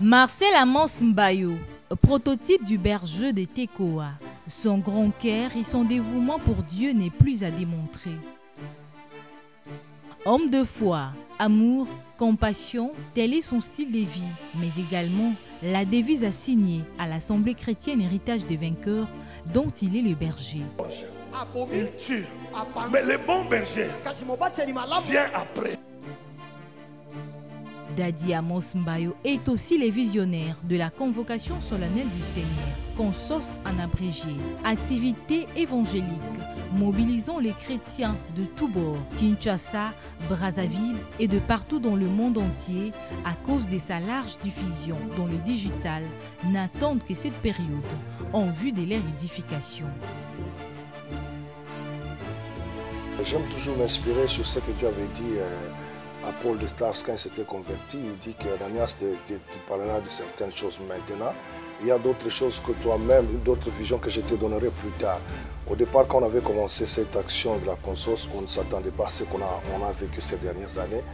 Marcel Amos Mbayo, prototype du berger de Tekoa. Son grand cœur et son dévouement pour Dieu n'est plus à démontrer. Homme de foi, amour, compassion, tel est son style de vie, mais également la devise assignée à l'Assemblée chrétienne Héritage des vainqueurs dont il est le berger. Il tue, mais le bon berger vient après. Daddy Amos Mbayo est aussi le visionnaire de la convocation solennelle du Seigneur, Consos en abrégé, activité évangélique, mobilisant les chrétiens de tous bords, Kinshasa, Brazzaville et de partout dans le monde entier à cause de sa large diffusion dans le digital, n'attendent que cette période en vue de leur édification. J'aime toujours m'inspirer sur ce que Dieu avait dit à Paul de Tars quand il s'était converti. Il dit que Ananias, tu parleras de certaines choses maintenant. Il y a d'autres choses que toi-même, d'autres visions que je te donnerai plus tard. Au départ, quand on avait commencé cette action de la Consos, on ne s'attendait pas à ce qu'on a vécu ces dernières années.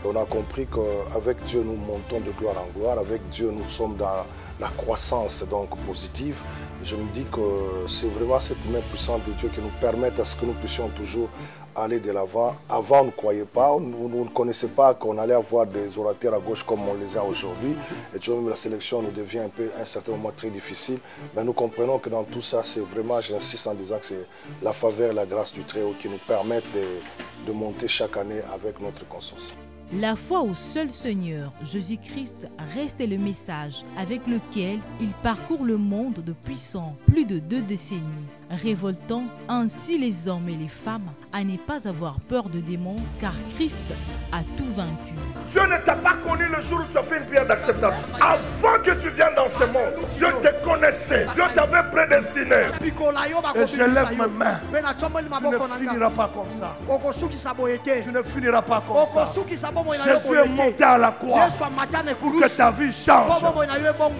Et on a compris qu'avec Dieu, nous montons de gloire en gloire. Avec Dieu, nous sommes dans la croissance donc positive. Je me dis que c'est vraiment cette main puissante de Dieu qui nous permet à ce que nous puissions toujours aller de l'avant. Avant, on ne croyait pas, nous ne connaissait pas qu'on allait avoir des orateurs à gauche comme on les a aujourd'hui. Et tu vois, même la sélection nous devient à un certain moment très difficile. Mais nous comprenons que dans tout ça, c'est vraiment, j'insiste en disant que c'est la faveur et la grâce du Très-Haut qui nous permettent de monter chaque année avec notre conscience. La foi au seul Seigneur, Jésus-Christ, reste le message avec lequel il parcourt le monde depuis plus de 2 décennies, révoltant ainsi les hommes et les femmes à ne pas avoir peur de démons, car Christ a tout vaincu. Dieu ne t'a pas connu le jour où tu as fait une prière d'acceptation. Avant que tu viennes dans ce monde, Dieu te connaissait, Dieu t'avait prédestiné. Et je lève mes mains. Tu ne finiras pas comme ça. Tu ne finiras pas comme ça. Jésus est monté à la croix pour que ta vie change.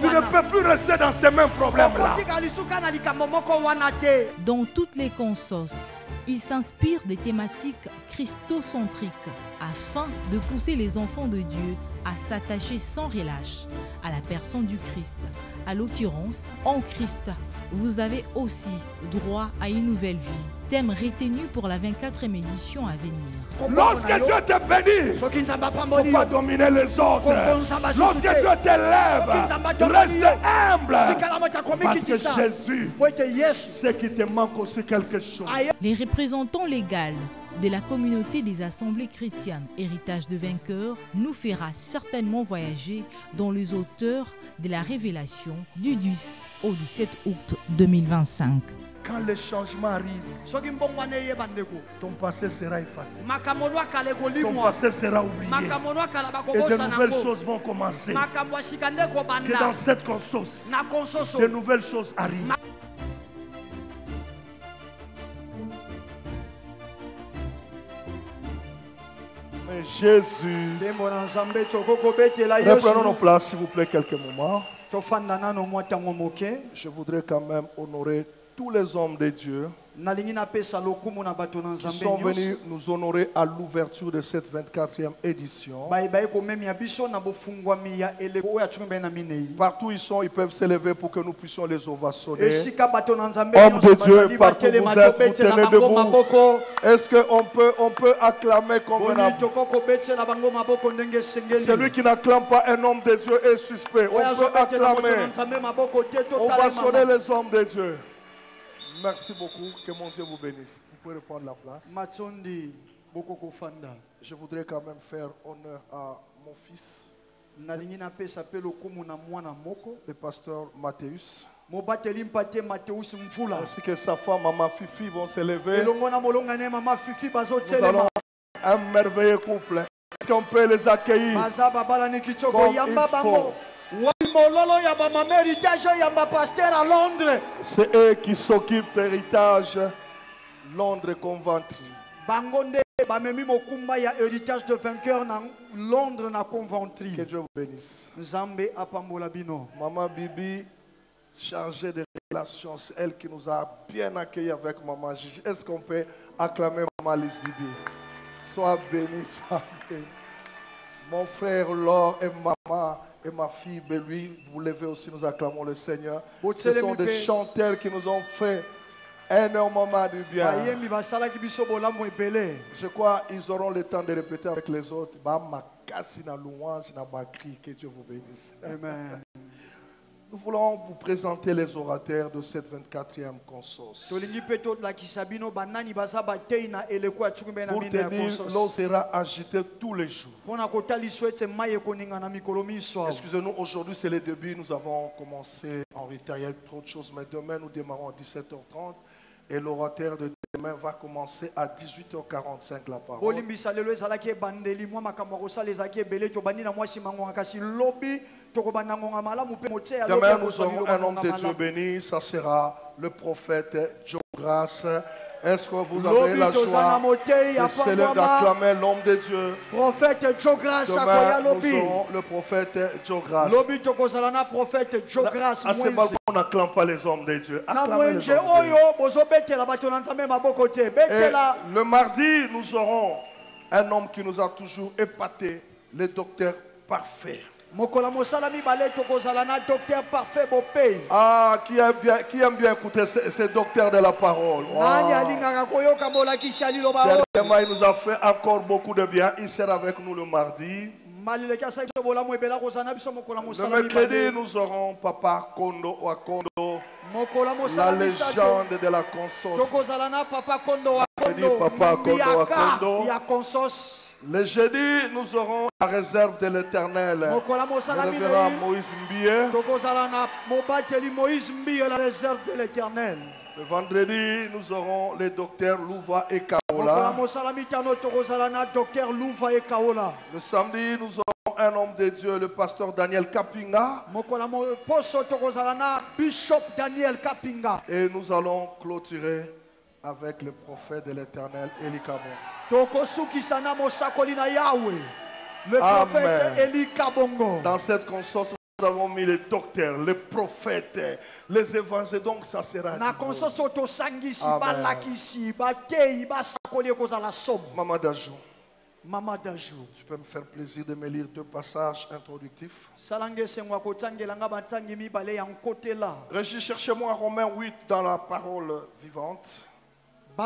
Tu ne peux plus rester dans ces mêmes problèmes-là. Dans toutes les consos, il s'inspire des thématiques christocentriques afin de pousser les enfants de Dieu à s'attacher sans relâche à la personne du Christ. À l'occurrence, en Christ, vous avez aussi droit à une nouvelle vie. Thème retenu pour la 24e édition à venir. Lorsque Dieu te bénit, il ne faut pas dominer les autres. Lorsque Dieu t'élève, reste humble. Parce que Jésus sait qu'il te manque aussi quelque chose. Les représentants légaux de la communauté des assemblées chrétiennes Héritage de vainqueurs nous fera certainement voyager dans les auteurs de la révélation du 10 au 17 août 2025. Quand le changement arrive, ton passé sera effacé. Ton passé sera oublié. Et de nouvelles choses vont commencer. Que dans cette conscience, de nouvelles choses arrivent. Mais Jésus, reprenons nos places s'il vous plaît quelques moments. Je voudrais quand même honorer tous les hommes de Dieu qui sont venus nous honorer à l'ouverture de cette 24e édition. Partout ils sont, ils peuvent s'élever pour que nous puissions les ovationner. Hommes de Dieu, partout vous êtes, vous tenez debout. Est-ce qu'on peut acclamer convenablement? Celui qui n'acclame pas un homme de Dieu est suspect. On peut acclamer. Ovationner les hommes de Dieu. Merci beaucoup. Que mon Dieu vous bénisse. Vous pouvez reprendre la place. Je voudrais quand même faire honneur à mon fils, le pasteur Mathéus, ainsi que sa femme, Maman Fifi, vont s'élever. Nous allons un merveilleux couple. Est-ce qu'on peut les accueillir comme il faut? C'est eux qui s'occupent de l'héritage Londres Coventry. Héritage de vainqueur Londres na Coventry. Que Dieu vous bénisse. Maman Bibi, chargée de relations, c'est elle qui nous a bien accueillis avec Maman Gigi. Est-ce qu'on peut acclamer Maman Lise Bibi? Sois béni, sois béni. Mon frère Laure et maman et ma fille Belui, vous levez aussi, nous acclamons le Seigneur. Ce sont des chanteurs qui nous ont fait énormément du bien. Je crois qu'ils auront le temps de répéter avec les autres. Que Dieu vous bénisse. Amen. Nous voulons vous présenter les orateurs de cette 24e consorce. Pour te dire, l'eau sera agitée tous les jours. Excusez-nous, aujourd'hui c'est le début, nous avons commencé en retard, il y a eu trop de choses, mais demain nous démarrons à 17h30 et l'orateur de demain va commencer à 18h45 la parole. Demain nous aurons un homme de Dieu béni, ça sera le prophète Joe Grace. Est-ce que vous avez la joie d'acclamer l'homme de Dieu? Prophète Joe Grace. Demain nous aurons le prophète Joe Grace. À ce moment on n'acclame pas les hommes de Dieu. Acclamez les hommes de Dieu. Et le mardi nous aurons un homme qui nous a toujours épaté, le docteur parfait. Ah, qui aime bien écouter ces docteurs de la parole. Wow. Dernièrement, il nous a fait encore beaucoup de bien. Il sera avec nous le mardi. Le mercredi, nous aurons Papa Kondo Wakondo, la légende de la conscience. Papa Kondo Wakondo. Le jeudi, nous aurons la réserve de l'Éternel. Le révérend Moïse Mbie. La réserve de l'Éternel. Le vendredi, nous aurons les docteurs Louva et Kaola. Le samedi, nous aurons un homme de Dieu, le pasteur Daniel Kapinga. Et nous allons clôturer avec le prophète de l'Éternel, Eli Kabongo. Le prophète Eli Kabongo. Dans cette conscience, nous avons mis les docteurs, les prophètes, les évangélistes. Donc ça sera. Maman Dajou, tu peux me faire plaisir de me lire deux passages introductifs. Régis, cherchez-moi Romains 8 dans la parole vivante. Mais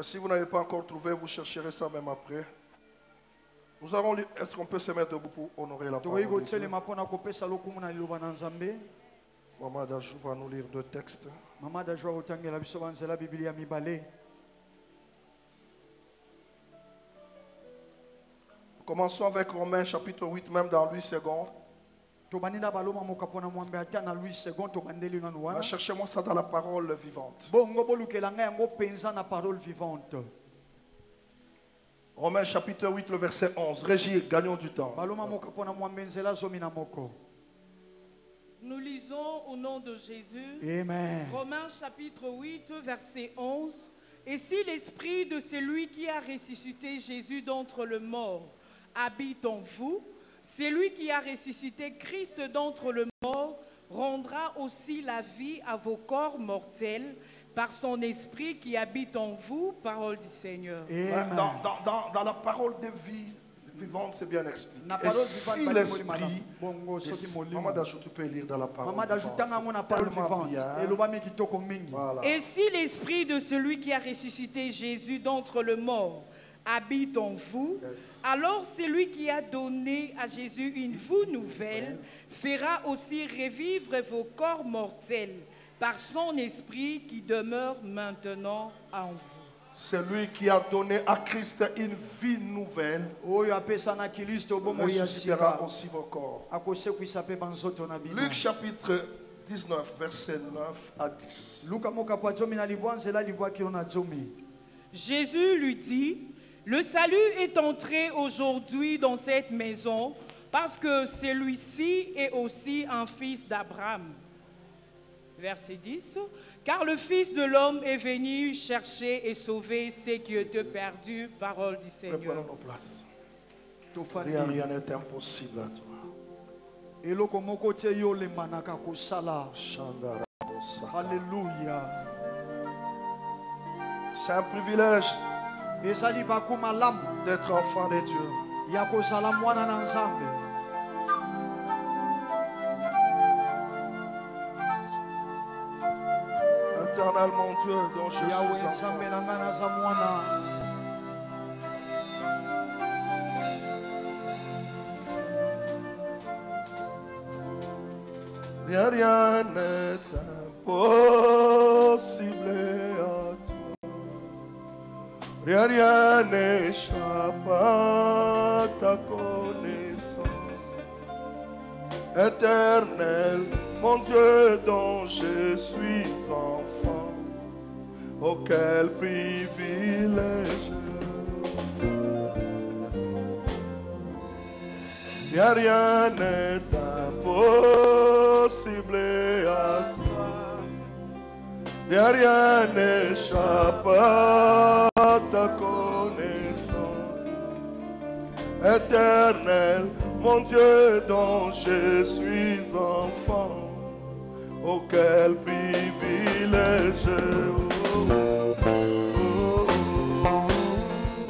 si vous n'avez pas encore trouvé, vous chercherez ça même après. Nous allons lire. Est-ce qu'on peut se mettre debout pour honorer la parole de Dieu? Maman Dajou va nous lire deux textes. Commençons avec Romains chapitre 8, même dans 8 secondes. Cherchez-moi ça dans la parole vivante. Romains chapitre 8, le verset 11. Régis, gagnons du temps. Nous lisons au nom de Jésus. Amen. Romains chapitre 8, verset 11. Et si l'esprit de celui qui a ressuscité Jésus d'entre les morts habite en vous, celui qui a ressuscité Christ d'entre les morts rendra aussi la vie à vos corps mortels par son esprit qui habite en vous, parole du Seigneur. Dans la parole de vie vivante, c'est bien expliqué. Et si l'esprit, Maman Dajou, tu peux lire dans la parole vivante. Voilà. Et si l'esprit de celui qui a ressuscité Jésus d'entre les morts habite en vous, alors celui qui a donné à Jésus une vie nouvelle fera aussi revivre vos corps mortels par son esprit qui demeure maintenant en vous. Celui qui a donné à Christ une vie nouvelle ressuscitera aussi vos corps. Luc chapitre 19, verset 9 à 10. Jésus lui dit, le salut est entré aujourd'hui dans cette maison parce que celui-ci est aussi un fils d'Abraham. Verset 10. Car le Fils de l'homme est venu chercher et sauver ceux qui étaient perdus, parole du Seigneur. Prenons nos places. Rien n'est impossible à toi. Alléluia. C'est un privilège d'être enfant de Dieu. Éternel mon Dieu, dont je suis enfant. Rien n'est impossible à toi. Rien n'échappe à ta connaissance. Éternel, mon Dieu dont je suis enfant, oh quel privilège. Rien n'est impossible à toi. Rien n'échappe à ta connaissance. Éternel, mon Dieu dont je suis enfant, oh quel privilège.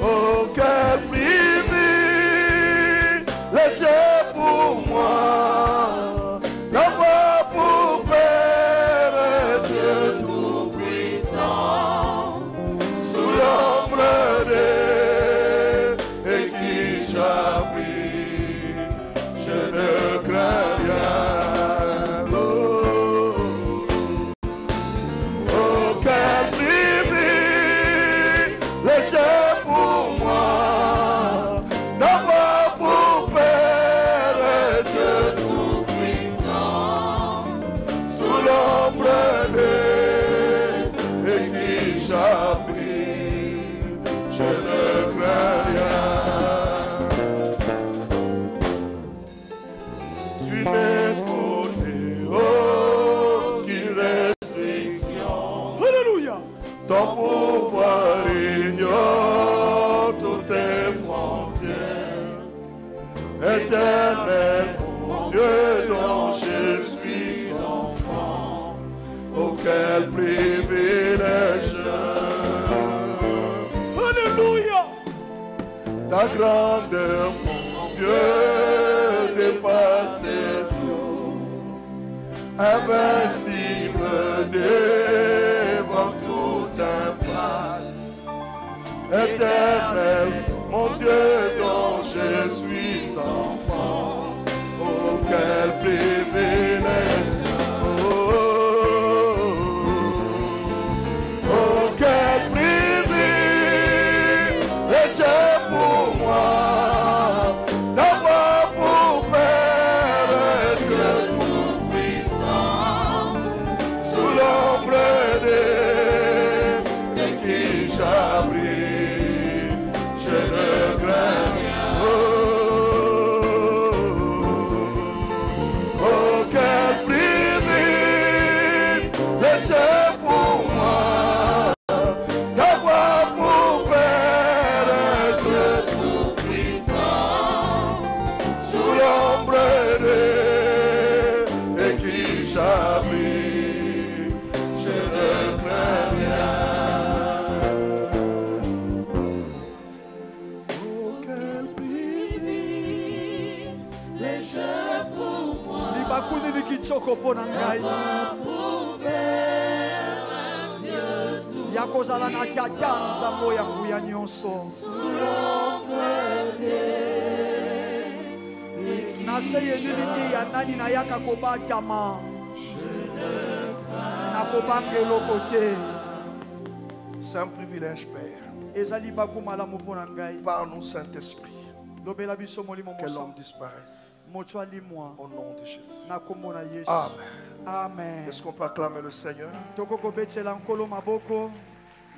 Oh quel privilège pour moi d'avoir pour Père Dieu Tout-Puissant sous l'ombre et qui j'appuie, je ne crains rien. Oh quel privilège pour moi d'avoir pour Père Dieu Tout-Puissant sous l'ombre et qui j'appuie, je ne crains rien. Suis mes côtés, aucune restriction. Alléluia. Ton pouvoir ignore toutes tes frontières. Éternel, mon Dieu dont je suis enfant, oh quel privilège. Alléluia. Ta grandeur, mon Dieu, dépasse tout, invincible devant toute impasse. Éternel, mon Dieu dont je suis enfant, oh quel privilège. Oh quel privilège pour moi d'avoir pour Père Dieu Tout-Puissant sous l'ombre de qui j'abrite, je ne crains biso pona ngai ya kozala na tata nzambe ya nguya nyonso nase yenini ya nani na yaka kobatama na kobanga eloko te. C'est un privilège, Père. Ezali bakumalamu pona ngai. Parle-nous, Saint-Esprit. Lobela biso molimo Que mosa. l'homme disparaisse. Moto alimwa. Au nom de Jésus. Na kombo na Yesu. Amen. Amen. Est-ce qu'on peut acclamer le Seigneur? Tokoko betela nkolo maboko.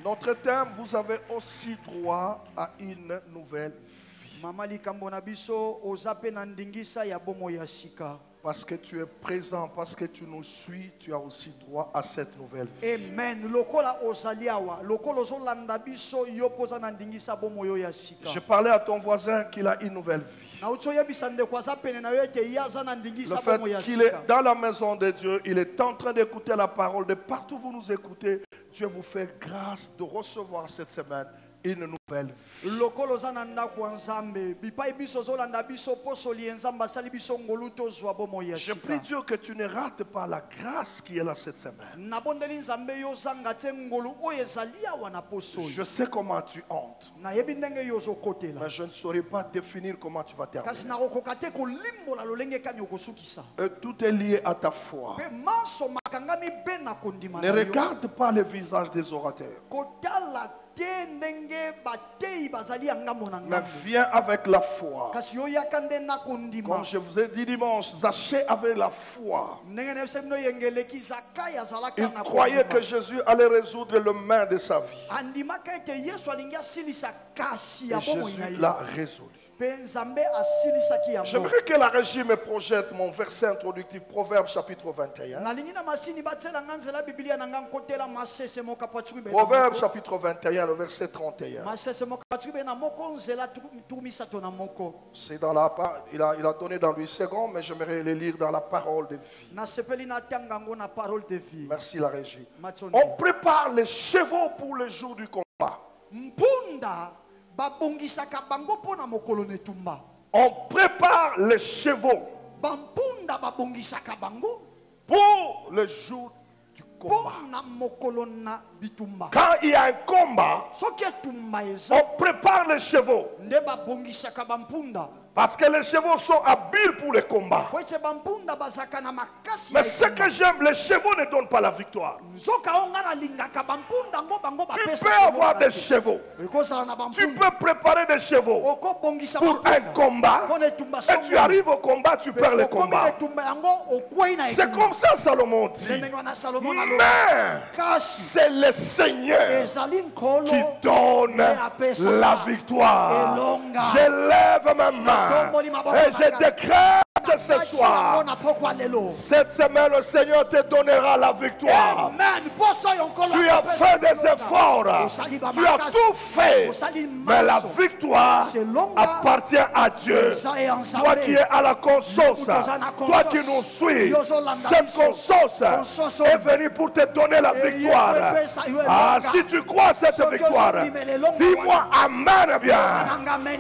Notre thème, vous avez aussi droit à une nouvelle vie. Mama likambo na biso ozape na ndingisa ya bomo ya sika. Parce que tu es présent, parce que tu nous suis, tu as aussi droit à cette nouvelle vie. Amen. Lokola ozaliawa, lokolo zolanda biso yopoza na ndingisa bomo yo ya sika. Je parlais à ton voisin qu'il a une nouvelle vie. Na utsoyebisa ndeko azapene na yo ete yaza na ndingisa bomo ya Le fait qu'il est sika. dans la maison de Dieu, il est en train d'écouter la parole. De partout où vous nous écoutez, Dieu vous fait grâce de recevoir cette semaine une nouvelle vie. Lokolo zana ndako nzambe bipai biso zolanda biso posoli nzamba sali biso ngolu tozwa bomo ya Je sika. prie Dieu que tu ne rates pas la grâce qui est là cette semaine. Nabondeli nzambe yo zanga te ngolu oyo ezali awa na posoli. Je sais comment tu entres, Nayebi ndenge yo zokotela. mais je ne saurais pas définir comment tu vas Kasi terminer. nakokoka te kolimbola lolenge kani okosukisa. Et tout est lié à ta foi. Pe manso makangami be na kondima Ne na yo. regarde pas le visage des orateurs, Kotala te ndenge batei bazali ya ngambo na mais ngambo. viens avec la foi. Kasi yo yaka nde na kondima. Comme je vous ai dit dimanche, Zachée avait la foi. Ndenge na biso bino yengeleki Zakayi azalaka Il na croyait kondima. que Jésus allait résoudre le main de sa vie. Andimaka ete Yesu alingi asilisa kasi ya Et bomoi Jésus na ye. l'a résolu. Pe Nzambe asilisaki yango. J'aimerais que la régie me projette mon verset introductif, Proverbe chapitre 21. Nalingi na masini batiela nga nzela Biblia na nga nkotela masese moka paturi be. Proverbe chapitre 21, le verset 31. Masese moka paturi be na moko nzela tumisato na moko. C'est dans il a donné dans lui second, mais j'aimerais le lire dans la parole de vie. Na sepeli na tangango na parole de vie. Merci la régie. Matsondi. On prépare les chevaux pour le jour du combat. Mpunda babongisaka bango pona mokolo netumba. On prépare les chevaux Bampunda babongisaka bango pour le jour du combat. pona mokolo na bitumba. Quand il y a un combat, Soki etumba eza on prépare les chevaux. nde babongisaka bampunda. Parce que les chevaux sont habiles pour les combats. Po ete bampunda bazaka na makasi. Mais ce que j'aime, les chevaux ne donnent pas la victoire. Nzoka onga na lingaka bampunda ngo bango Tu bapesa. peux avoir des chevaux. Ekozala na Tu bampunda. peux préparer des chevaux Okobongisa pour un combat. Pona etumba Et tu arrives au combat, tu perds le combat. etumba yango okwei na C'est comme ça Salomon dit. Ndenge wana Salomon alobi. Mais Kasi c'est le Seigneur ezali nkolo qui donne la victoire. Je lève ma main et je décrète que ce soir, cette semaine, le Seigneur te donnera la victoire. Amen. Tu as fait des efforts, tu as tout fait, mais la victoire appartient à Dieu. Toi qui es à la conscience, toi qui nous suis, cette conscience est venue pour te donner la victoire. Ah, si tu crois à cette victoire, dis-moi Amen bien.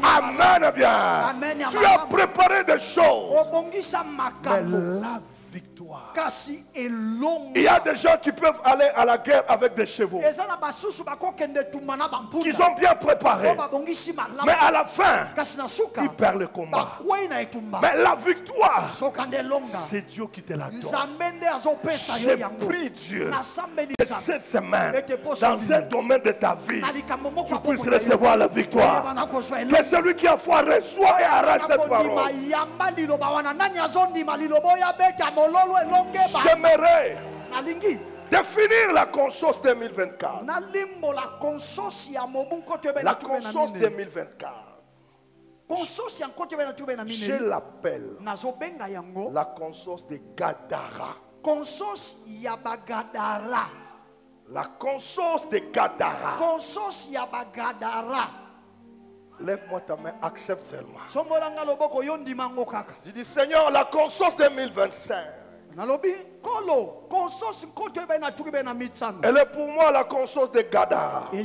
Amen bien. Tu as préparé des choses. Mais la victoire. Il y a des gens qui peuvent aller à la guerre avec des chevaux qu'ils ont bien préparés. Mais à la fin, ils perdent le combat. Mais la victoire, c'est Dieu qui te la donne. Je prie Dieu que cette semaine, dans un domaine de ta vie, tu puisses recevoir la victoire. Que celui qui a foi reçoit et arrache cette parole. J'aimerais définir la conscience 2024. La conscience 2024. Je l'appelle la conscience de Gadara. La conscience de Gadara. Lève-moi ta main, accepte seulement. Je dis Seigneur, la conscience 2025. Elle est pour moi la conscience de Gadara. Mais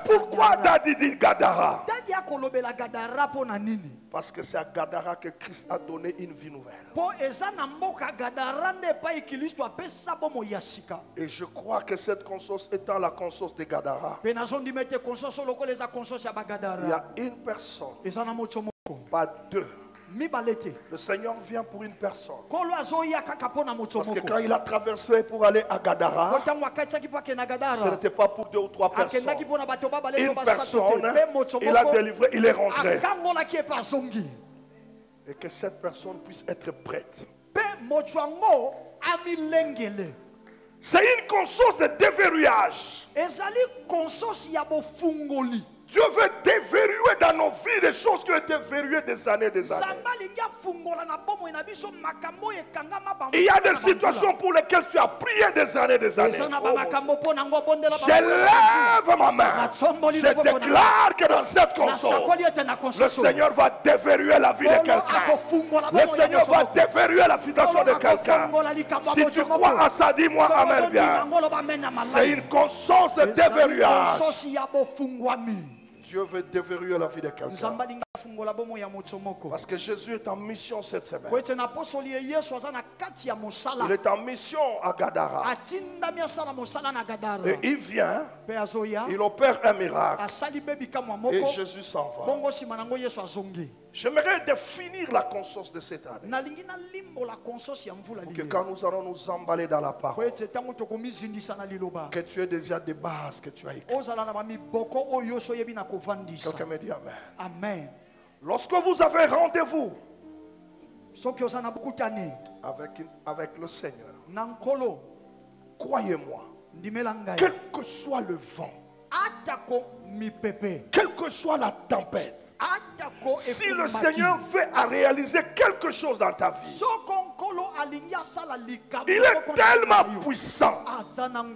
pourquoi Dadi dit Gadara? Parce que c'est à Gadara que Christ a donné une vie nouvelle. Et je crois que cette conscience étant la conscience de Gadara, il y a une personne, pas deux. Le Seigneur vient pour une personne. Parce que quand il a traversé pour aller à Gadara, ce n'était pas pour deux ou trois personnes. Une personne, il a délivré, il est rentré. Et que cette personne puisse être prête. C'est une conscience de déverrouillage. Dieu veut déverrouiller dans nos vies des choses qui ont été verrouillées des années et des années. Il y a des situations pour lesquelles tu as prié des années et des années. Je lève ma main. Je déclare que dans cette console, le Seigneur va déverrouiller la vie de quelqu'un. Le Seigneur va déverrouiller la situation de quelqu'un. Si tu crois à ça, dis-moi Amen bien. C'est une conscience de déverrouillage. Dieu veut déverrouiller la vie de quelqu'un. Parce que Jésus est en mission cette semaine. Il est en mission à Gadara. Et il vient, il opère un miracle. Et Jésus s'en va. J'aimerais définir la conscience de cette année. Pour que quand nous allons nous emballer dans la parole, que tu aies déjà des bases que tu as écrites. Quelqu'un me dit Amen. Amen. Lorsque vous avez rendez-vous avec le Seigneur, croyez-moi, quel que soit le vent, quelle que soit la tempête, si le Seigneur veut réaliser quelque chose dans ta vie, il est tellement puissant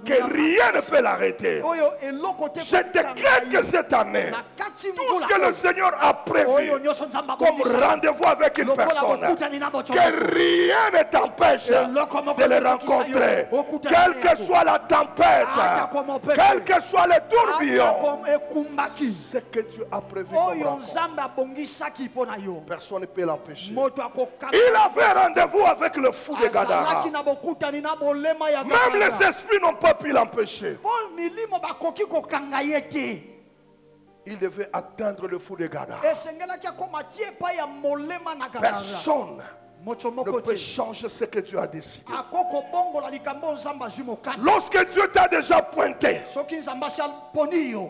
que rien ne peut l'arrêter. Je décrète que cette année, tout ce que le Seigneur a prévu comme rendez-vous avec une personne, que rien ne t'empêche de le rencontrer. Quelle que soit la tempête, quel que soit le tourbillon, ce que Dieu a prévu comme personne ne peut l'empêcher. Il avait rendez-vous avec le fou de Gadara. Même les esprits n'ont pas pu l'empêcher. Il devait atteindre le fou de Gadara. Personne ne peut changer ce que Dieu a décidé. Lorsque Dieu t'a déjà pointé,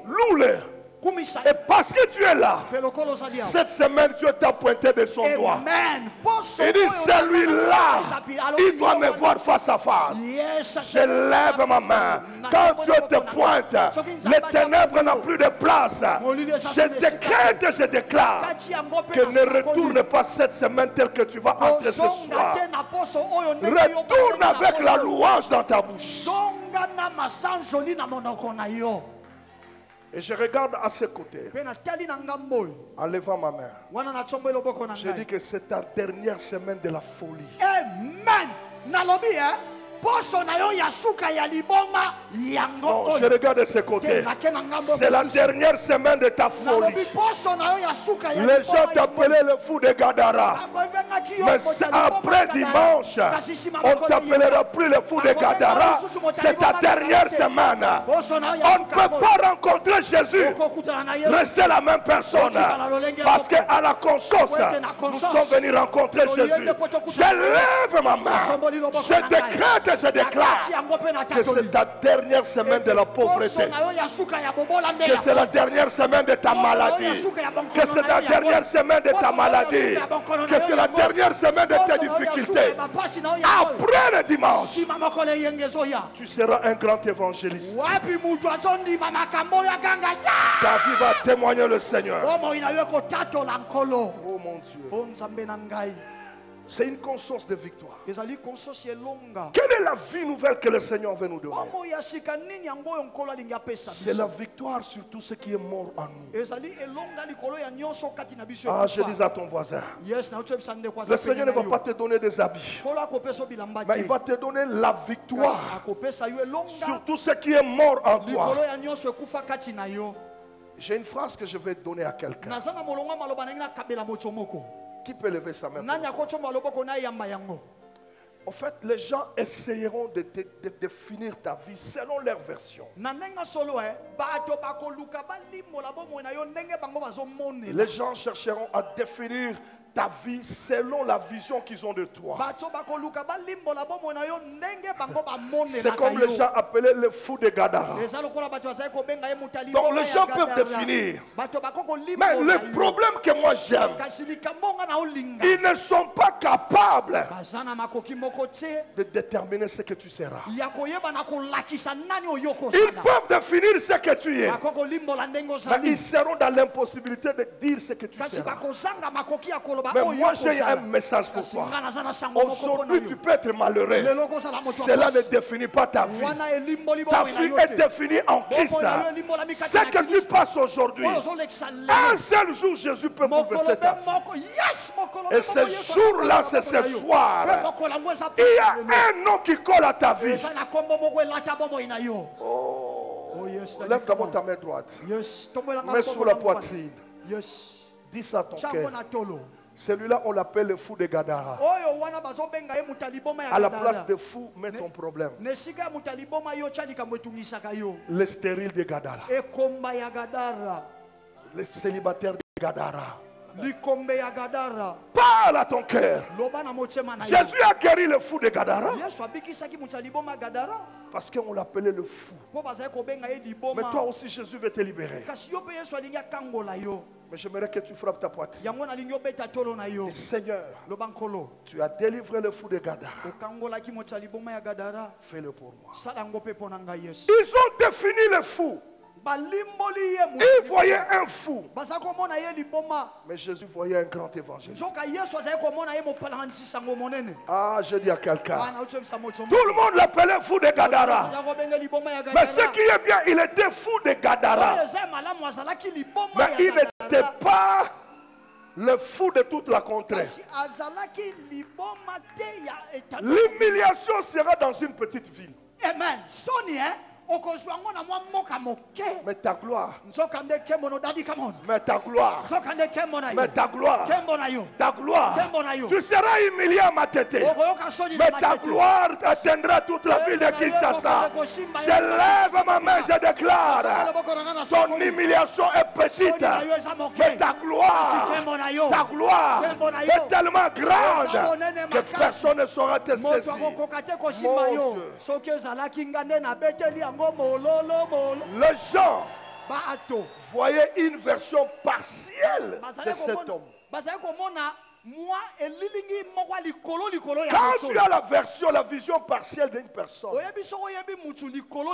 loue-le. Et parce que tu es là, cette semaine Dieu t'a pointé de son doigt. Il dit celui-là, il doit me voir face à face. Je lève ma main. Quand Dieu te pointe, les ténèbres n'ont plus de place. Je décrète et je déclare que ne retourne pas cette semaine telle que tu vas entrer ce soir. Retourne avec la louange dans ta bouche. Et je regarde à ses côtés, en levant ma main. Je dis que c'est ta dernière semaine de la folie. Amen. Non, je regarde de ce côté. C'est la dernière semaine de ta folie. Les gens t'appelaient le fou de Gadara. Mais après dimanche, on ne t'appellera plus le fou de Gadara. C'est ta dernière semaine. On ne peut pas rencontrer Jésus, rester la même personne. Parce qu'à la conscience, nous sommes venus rencontrer Jésus. Je lève ma main. Je décrète et je déclare que c'est ta dernière semaine de la pauvreté, que c'est la dernière semaine de ta maladie, que c'est la dernière semaine de ta maladie, que c'est la dernière semaine de tes difficultés. Après le dimanche, tu seras un grand évangéliste. Ta vie va témoigner le Seigneur. Oh mon Dieu. C'est une conscience de victoire. ezali conscience elonga. Quelle est la vie nouvelle que le Seigneur veut nous donner? Omo ya sika nini yango yonkolo alingi apesa C'est biso. la victoire sur tout ce qui est mort en nous. ezali elonga likolo ya nyonso kati na biso. Ah, je dis à ton voisin, yes, na utebisa nde kwa le Seigneur ne va pas te donner des habits, kolo akopesa bilamba mais il te. va te donner la Kasi victoire akopesa yo elonga sur tout ce qui est mort en likolo toi. ya nyonso ekufa kati na yo. J'ai une phrase que je vais donner à quelqu'un. naza na molongo maloba na ngi nakabela moto moko. Qui peut lever sa main? nani akotomba loboko na yamba yango. En fait, les gens essayeront de définir ta vie selon leur version. na ndenge solo bato bakoluka balimbola bomoi na yo ndenge bango bazomonela. Les gens chercheront à définir ta vie selon la vision qu'ils ont de toi. bato bakoluka balimbola bomoi na yo ndenge bango bamonela. C'est comme les gens appelaient le fou de Gadara. eza lokola bato bazali kobenga ye mutali. Donc les gens peuvent définir. bato bakoko Mais limbola le problème que moi j'aime, kasi likambo nga na olinga. ils ne sont pas capables baza na makoki moko te de déterminer ce que tu seras. ya koyeba na kolakisa nani oyo Ils kosala. peuvent définir ce que tu es, bakoko limbola ndenge mais ozali. ils seront dans l'impossibilité de dire ce que tu kasi seras. bakozanga makoki ya koloba Mais oyo moi j'ai un kosala. message pour kasi toi. nga naza na sango moko mpo na Aujourd'hui tu yo. peux être malheureux. lelo kozala moto Cela ya ne kosi. définit pas ta vie. wana elimboli Ta bomoi na vie yo est te. définie en Christ. bomoi na yo elimbolami kati Ce na que tu Kristo. passes aujourd'hui, oyo ozolekisa un lelo. seul jour Jésus peut mokolo bouleverser ta be vie. moko yes mokolo Et be ce moko Yesu jour-là, akokola c'est mokolo ce na yo. soir. Pe mokolo yango eza Il y a lelo. un nom qui colle à ta vie. eza na kombo moko elata bomoi na yo. Oh, yes, lève d'abord ta main droite. yes tombolanga Mets moko sur la na mobali. poitrine. yes Dis ça à ton chango cœur. na tolo. Celui-là, on l'appelle le fou de Gadara. oyo wana bazobenga ye mutali boma ya À la Gadara. place de fou, mets ton problème. na esika ya mutali boma yo tya likambo etungisaka yo. Le stérile de Gadara. ekomba ya Gadara. Le célibataire de Gadara. likombe ya Gadara. Parle à ton cœur. loba na motema na yo. Jésus a guéri le fou de Gadara yesu abikisaki mutali boma ya Gadara parce qu'on l'appelait le fou. mpo bazali kobenga ye Mais liboma. toi aussi, Jésus veut te libérer. kasi yo mpe yesu alingi akangola yo. Mais j'aimerais que tu frappes ta poitrine. yango nalingi obeta tolo na yo. Dis, Seigneur, loba nkolo tu as délivré le fou de Gadara. okangolaki motali boma ya Gadara. Fais-le pour moi. sala yango mpe mpo na ngai yesu. Ils ont défini le fou. balimboli ye Ils voyaient un fou. baza komona ye liboma. Mais Jésus voyait un grand évangéliste. nzoka yesu azali komona ye mopalanisi sango monene. Ah, je dis à quelqu'un. wana utobisa moto Tout le monde l'appelait fou de Gadara. azali kobenga liboma ya Mais ce Gadara. qui est bien, il était fou de oyo Gadara. eza malamu azalaki liboma Mais il ya n'était Gadara. pas le fou de toute la contrée. kasi azalaki liboma te ya eta. L'humiliation sera dans une petite ville. amen soni okozwa ngo na mwa mboka moke. Mais ta gloire, nzoka nde kembo no dadi kamon. mais ta gloire, nzoka nde kembo na yo. mais ta gloire, kembo na yo. ta gloire, Kembo na yo. tu seras humilié à ma tête. okoyoka soni na Mais ta matete. gloire atteindra toute la ville de Kinshasa. Je lève ma main, je déclare. Ton humiliation est petite. Mais ta gloire est tellement grande que personne ne saura te moto saisir. akokoka te kosimba Mon yo Dieu. soki ezalaki nga nde nabeteli yango mololo molo. Les gens bato voyaient une version partielle de cet homme. bazali komona mwa elilingi moko ya likolo ya Quand moto. tu as la vision partielle d'une personne, oyebi soko oyebi mutu likolo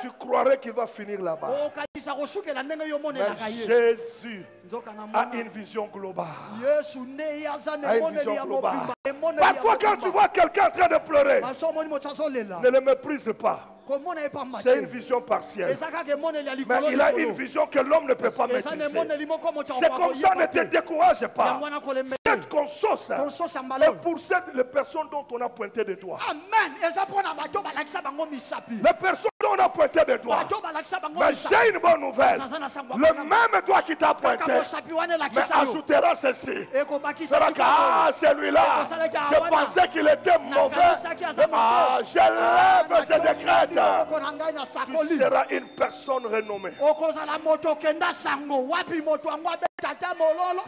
tu croirais qu'il va finir là-bas. okanisa kosukela ndenge yo Mais monelaka ye. Jésus nzoka na a mona une vision globale. yesu nde ye aza na A une emoneli vision ya globale. mobimba emoneli ya Parfois, quand tu mobimba. vois quelqu'un en train de pleurer, baso omoni moto azolela ne le méprise pas. komona ye pamba C'est une te vision partielle. eza kaka emoneli ya Mais likolo il a une vision que l'homme ne peut pas eza na maîtriser. emoneli moko moto C'est comme ça, ne te décourage pas. yango wana kolembe Cette conscience konsosa est malamu. pour les personnes dont on a pointé des doigts. amen eza mpona bato balakisa bango misapi. Les personnes dont on a pointé des doigts. bato balakisa bango Mais misapi. j'ai une bonne nouvelle. Zaza na sango Le akona. même doigt qui t'a pointé, kaka mosapi wana mais elakisa yo ajoutera ceci. ekobakisa Sera que, ah, celui-là, je pensais qu'il était mauvais. Ah, je lève, je décrète. Tu seras une personne renommée. okozala moto kenda sango wapi moto yango abeta te mololo.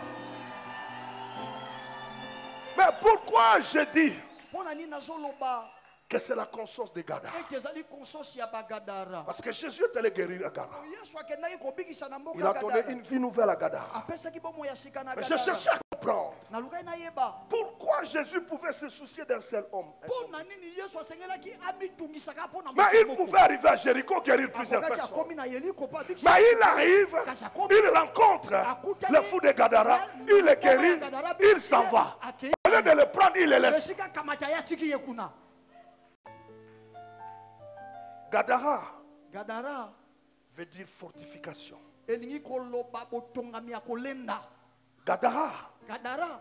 Mais pourquoi je dis mpona nini nazoloba que c'est la conscience de Gadara? ete ezali konsosi ya bagadara. Parce que Jésus est allé guérir Gadara. yesu akendaki kobikisa na mboka Il a donné gadara une vie nouvelle à Gadara. apesaki bomoi ya sika na Mais je gadara. cherchais à comprendre nalukai nayeba pourquoi Jésus pouvait se soucier d'un seul homme. mpona nini yesu asengelaki abitungisaka mpona Mais il pouvait arriver à Jéricho guérir plusieurs akokaki personnes. akomi na yeriko mpo abikisa. Mais il arrive, il rencontre le fou de Gadara, il est guéri, il s'en va. lieu de le prendre, il le laisse. Gadara. Gadara Veut dire fortification. Gadara. Gadara.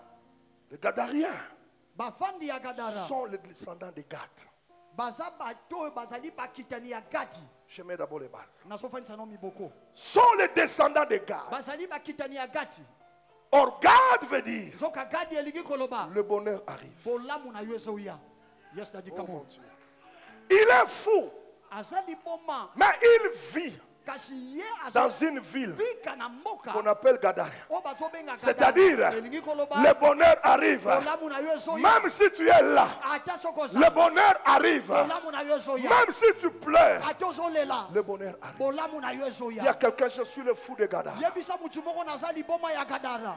Les Gadariens Bafandi ya Gadara. sont les descendants de Gad. Je mets d'abord les bases. Sont les descendants de Gad. Or Gad veut dire le bonheur arrive. Oh, mon Dieu. Il est fou, mais il vit dans une ville qu'on appelle Gadara. C'est-à-dire, le bonheur arrive. Même si tu es là, le bonheur arrive. Même si tu pleures, le bonheur arrive. Il y a quelqu'un, je suis le fou de Gadara.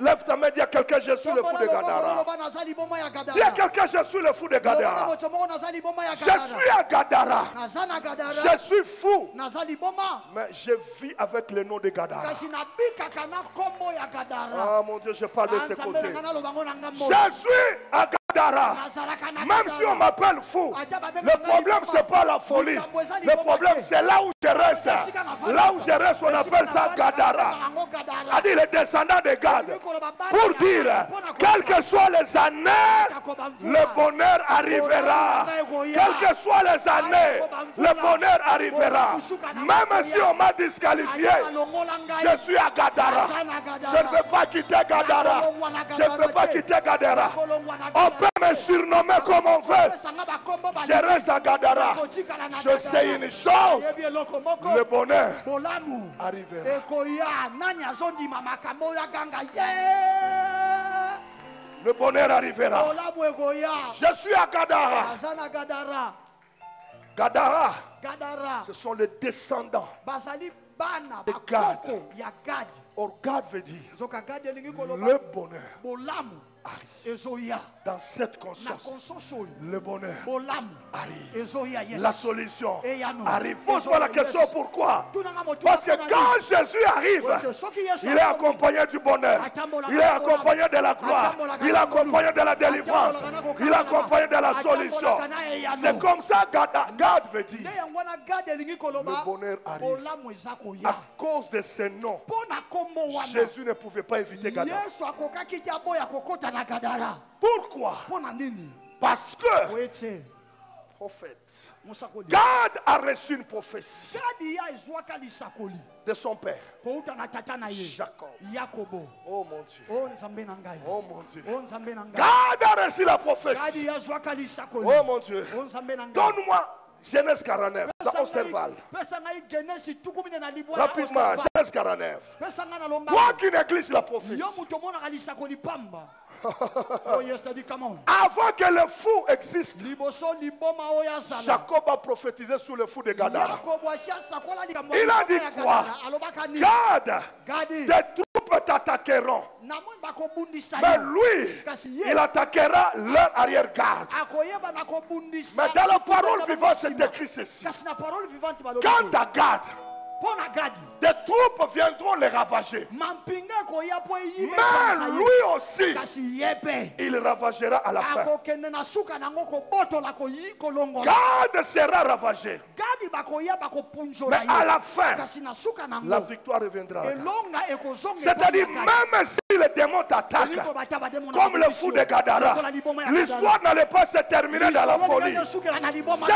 Lève ta main, dis à quelqu'un, je suis le fou de Gadara. Dis à quelqu'un, je suis le fou de Gadara. Je suis à Gadara. Je suis fou. Mais je vis avec le nom de Gadara. Ah mon Dieu, je parle de ce côté. Je suis à Gadara. Même si on m'appelle fou, le problème c'est pas la folie. Le problème c'est là où je reste. Là où je reste, on appelle ça Gadara. C'est-à-dire les descendants de Gad. Pour dire, quelles que soient les années, le bonheur arrivera. Quelles que soient les années, le bonheur arrivera. Même si on m'a disqualifié, je suis à Gadara. Je ne veux pas quitter Gadara. Je ne veux pas quitter Gadara. On peut me surnommer comme on veut. Je reste à Gadara. Je sais une chose, le bonheur arrivera. Le bonheur arrivera. Je suis à Gadara. Gadara, ce sont les descendants de Gad. Or Gad veut dire le bonheur arrive. Dans cette conscience, le bonheur arrive. La solution arrive. Pose-moi la question pourquoi? Parce que quand Jésus arrive, il est accompagné du bonheur. Il est accompagné de la gloire. Il est accompagné de la délivrance. Il est accompagné de la solution. C'est comme ça Gad veut dire le bonheur arrive. À cause de ce nom, Jésus ne pouvait pas éviter Gadara. Pourquoi? Parce que prophète, Gad a reçu une prophétie de son père Jacob. Oh mon Dieu. Oh mon Dieu. Gad a reçu la prophétie. Oh mon Dieu. Donne-moi Genèse 49 dans Osterval. Rapidement, Genèse 49. Toi qui négliges la prophétie. Avant que le fou existe, Jacob a prophétisé sur le fou de Gadara. Il a dit quoi? Gad, des troupes t'attaqueront. Mais lui, il attaquera leur arrière-garde. Mais dans la parole vivante, c'est écrit ceci. Quant à Gad, des troupes viendront les ravager. Mais lui aussi, il ravagera à la fin. Gad sera ravagé. Mais à la fin, la victoire reviendra. C'est-à-dire, même si les démons t'attaquent, comme le fou de Gadara, l'histoire n'allait pas se terminer dans la folie. Ce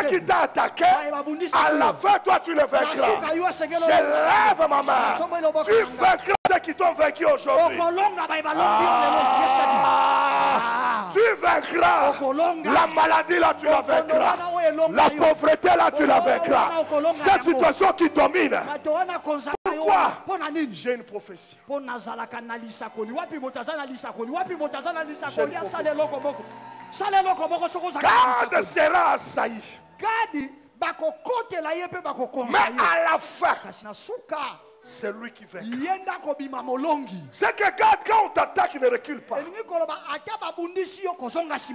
qui t'a attaqué, à la fin, toi, tu le vaincras. Je lève ma main. Tu vaincras ceux qui t'ont vaincu aujourd'hui. Tu vaincras. La maladie là, tu la vaincras. La pauvreté là, tu la vaincras. Cette situation qui domine. Pourquoi? J'ai une prophétie. Gad sera assailli. Mais à la fin, c'est lui qui vainc. C'est que Gad, quand on t'attaque, il ne recule pas.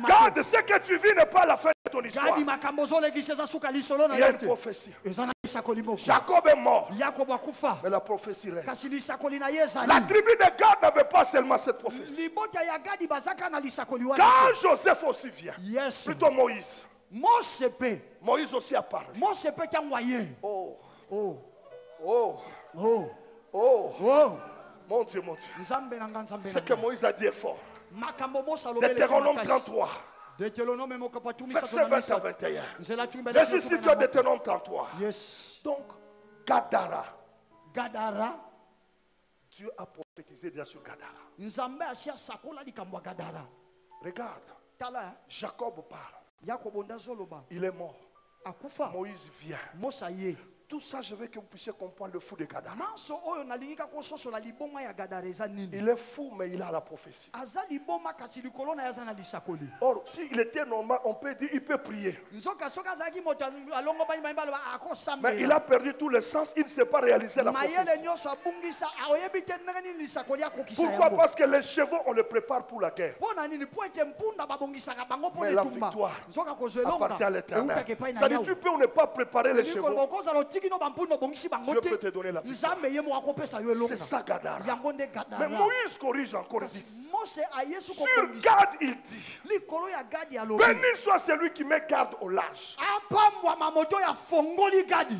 Gad, ce que tu vis n'est pas la fin. ton histoire. Gadi Il makambo zolekisa suka lisolo na y a une yote. prophétie. Ezana lisakoli moko. Jacob est mort, Yakobo akufa. mais la prophétie reste. Kasi lisakoli na yezali. La tribu de Gad n'avait pas seulement cette prophétie. Libota ya Gadi bazaka na lisakoli wana. Quand Joseph aussi vient, Yes. plutôt Moïse. Mose pe. Moïse aussi a parlé. Mose pe kangwaye. Oh, Oh. oh, Oh. oh, Oh. mon Dieu, mon Dieu. Nzambe na nzambe. Ce que Moïse a dit est fort. Makambo Mose alobele. Deutéronome 33, Deutéronome moko patumi verset 20 à 21. Nzela tuimbe. Résiste toi Deutéronome 33. Yes. Donc, Gadara, Gadara. Dieu a prophétisé déjà sur Gadara. Nzambe asia sakola likambo Gadara. Regarde, Tala Jacob parle. Yakobo ndazoloba. Il est mort. Akufa. Moïse vient. Mose ye. Tout ça, je veux que vous puissiez comprendre le fou de Gadara. Manso oyo nalingika kososola liboma ya Gadara eza nini? Il est fou, mais il a la prophétie. Aza liboma kasi likolo na yaza na lisakoli. Or, s'il était normal, on peut dire il peut prier. Nzoka soka azaki moto alongo bani bani baloba akosamba. Mais il a perdu tout le sens, il ne sait pas réaliser la Mayele prophétie. nyoso abungisa aoyebi te ndenge nini lisakoli akokisa yango. Pourquoi? Parce que les chevaux, on les prépare pour la guerre. Pona nini po ete mpunda babongisaka bango po Mais la netumba. victoire Nzoka kozwelonga. appartient à l'Éternel. Eutake pai na C'est-à-dire, yawo. tu peux ou ne pas préparer les chevaux. Nikolo koza lotiki no bampunda bongisi bango Dieu te. peut te donner la victoire. Nzambe ye mo akopesa yo elonga. C'est ça, Gadara. Yango nde Gadara. Mais Moïse corrige encore, il Kasi dit. Mose ayesu Sur kokongisa. Gad, il dit. Likolo ya Gadi alobi. Béni soit celui qui met garde au large. Apamwa mamoto ya fongoli Gadi.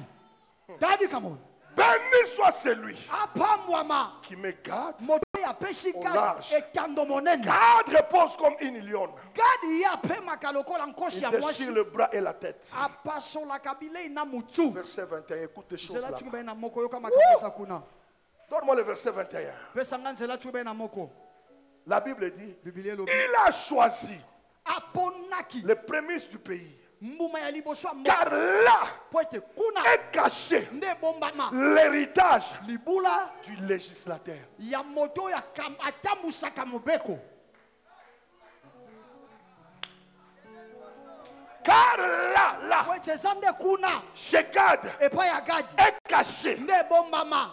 Gadi kamon. Béni soit celui Apamwa ma qui met garde. moto ya pesi Au Gadi large. etando monene. Gad repose comme une lionne. Gadi ya pemaka lokola nkosi Il ya déchire mwasi. le bras et la tête. Apasola kabile na mutu. Verset 21, écoute les choses Nzela là. tuba na moko yoka makamesa kuna. Donne-moi le verset 21. Pesa nga nzela tuba na moko. La Bible dit, Biblia elobi. il a choisi Aponaki les prémices du pays. mbuma ya liboso ya mboka. Car là Po ete kuna est caché nde bombama l'héritage libula du législateur. ya moto ya atambusaka mobeko. Car là, Po ete eza nde kuna chez Gad epai ya Gadi est caché nde bombama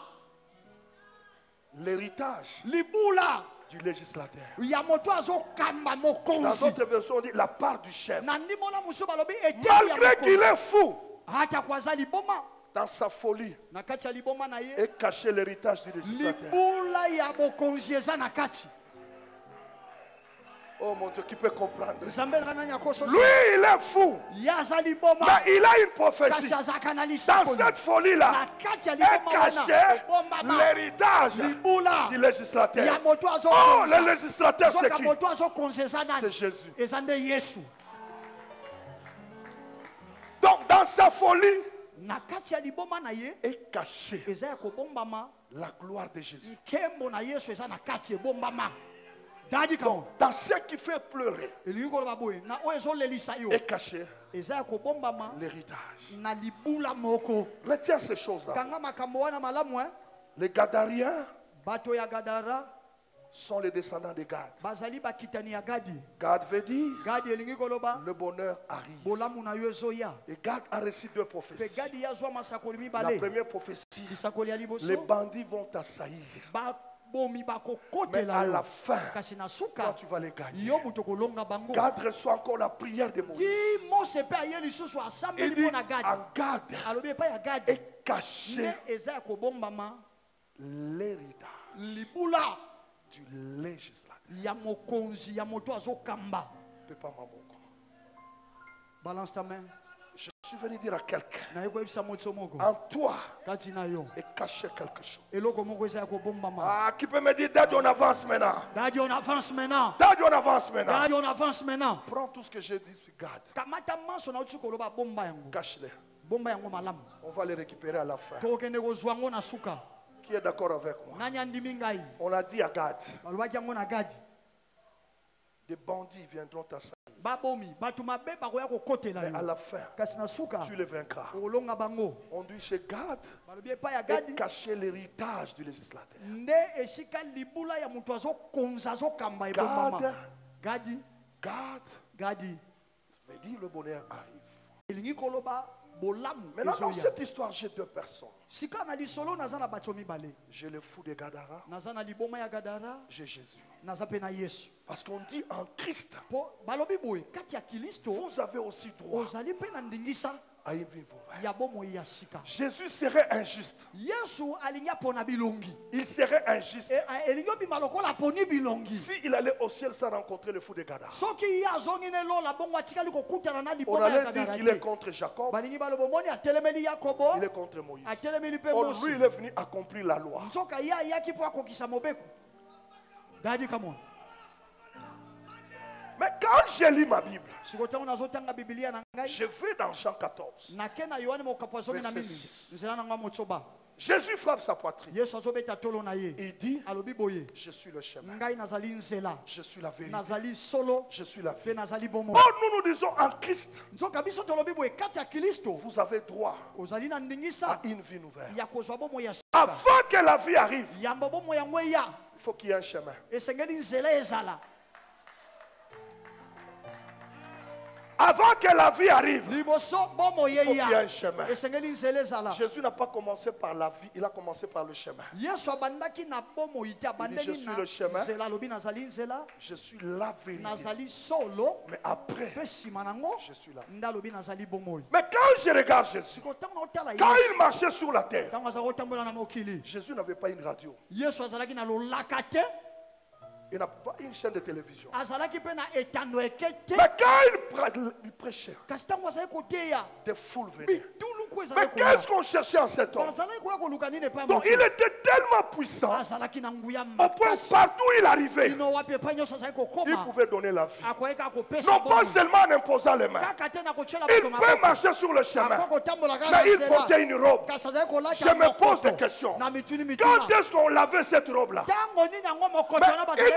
l'héritage libula du législateur. ya moto azokamba Dans mokonzi. d'autres versions, on dit la part du chef. Na ndimola musu balobi eteli ya Malgré qu'il mokonzi. est fou, Hata kwaza liboma dans sa folie, na kati ya liboma na ye est caché l'héritage du législateur. libula ya mokonzi eza na kati. Oh mon Dieu, qui peut comprendre? Nzambe nga nani akososa. Lui, il est fou, Yaza liboma mais il a une kasi prophétie. azaka na Dans lisakoli. cette folie-là, Na kati ya est liboma wana caché bombama l'héritage libula du ya législateur. moto Oh, azokonza. le législateur, c'est Soka qui? moto azokonza eza C'est nani? Jésus. Eza nde Yesu. Donc, dans sa folie, Na kati ya liboma na ye est caché eza ya kobombama la gloire de Jésus. nkembo na Yesu eza na kati ebombama. Dadi kamo. Donc, dans ce qui fait pleurer, Elingi koloba boye na oyo ezolelisa yo est caché eza ya kobombama l'héritage. na libula moko. Retiens ces choses-là. Kanga makambo wana malamu Les Gadariens bato ya Gadara sont les descendants de Gad. bazali bakitani ya Gadi. Gad veut dire Gadi elingi koloba le bonheur arrive. bolamu na yo ezoya. Et Gad a reçu deux Pe prophéties. Gadi yazwa masakoli La mibale. première prophétie, Lisakoli ya les liboso bandits vont t'assaillir. babomi Mais bakokotela à la yo. fin, Kasi na toi suka tu vas les gagner. yo moto kolonga bango. Gad reçoit encore la prière de Moïse. Ti Mose pe aye lisusu Il asambeli dit, mpo na Gadi. en Gad Alobi epai ya Gadi est caché nde eza ya kobombama l'héritage libula du législateur. ya mokonzi ya moto azokamba. Papa Maboko. Balance ta main. Je suis venu dire à quelqu'un, Na yekoyebisa moto moko en toi kati na yo est caché quelque chose. eloko moko eza ya kobombama. Ah, qui peut me dire, Daddy, on avance maintenant. Daddy, on avance maintenant. Daddy, on avance maintenant. Daddy, on avance maintenant. Prends tout ce que j'ai dit sur Gad. Kamata manso na uti koloba bomba yango. Cache-les. Bomba yango malamu. On va les récupérer à la fin. Tokende kozwa yango na suka. Qui est d'accord avec moi? Nani andimi ngai? On a dit à Gad, Balobaki yango na Gadi. des bandits viendront t'assaillir. Babomi, batu mabe bakoya kokotela Mais à yo. la fin, Kasi na suka tu les vaincras. olonga bango. On dit chez Gad Balobi epai ya est Gadi caché l'héritage du législateur. nde esika libula ya moto azokonza azokamba ebombama. Gadi, Gad Gadi. veut dire le bonheur arrive. Elingi koloba Maintenant, dans cette histoire, j'ai deux personnes. J'ai le fou de Gadara. J'ai Jésus. Parce qu'on dit en Christ, vous avez aussi droit à une vie ouverte. Jésus serait injuste. Il serait injuste s'il allait au ciel sans rencontrer le fou de Gadara. On allait dire qu'il est contre Jacob. Il est contre Moïse. Or, lui, il est venu accomplir la loi. Mais quand je lis ma Bible, je vais dans Jean 14, verset 6. Jésus frappe sa poitrine. Il dit, je suis le chemin, je suis la vérité, je suis la vie. Or, nous disons en Christ, vous avez droit à une vie nouvelle. Avant que la vie arrive, il faut qu'il y ait un chemin. Avant que la vie arrive, il faut qu'il y ait un chemin. Jésus n'a pas commencé par la vie, il a commencé par le chemin. Il dit, je suis le chemin, je suis la vérité. Mais après, je suis la vie. Mais quand je regarde Jésus, quand il marchait sur la terre, Jésus n'avait pas une radio. Il n'a pas une chaîne de télévision. Mais quand il prêchait, des foules venaient. Mais qu'est-ce qu'on cherchait en cet homme? Donc il était tellement puissant, au point partout où il arrivait, il pouvait donner la vie. Non pas seulement en imposant les mains. Il peut marcher sur le chemin, mais il portait une robe. Je me pose des questions. Quand est-ce qu'on lavait cette robe-là?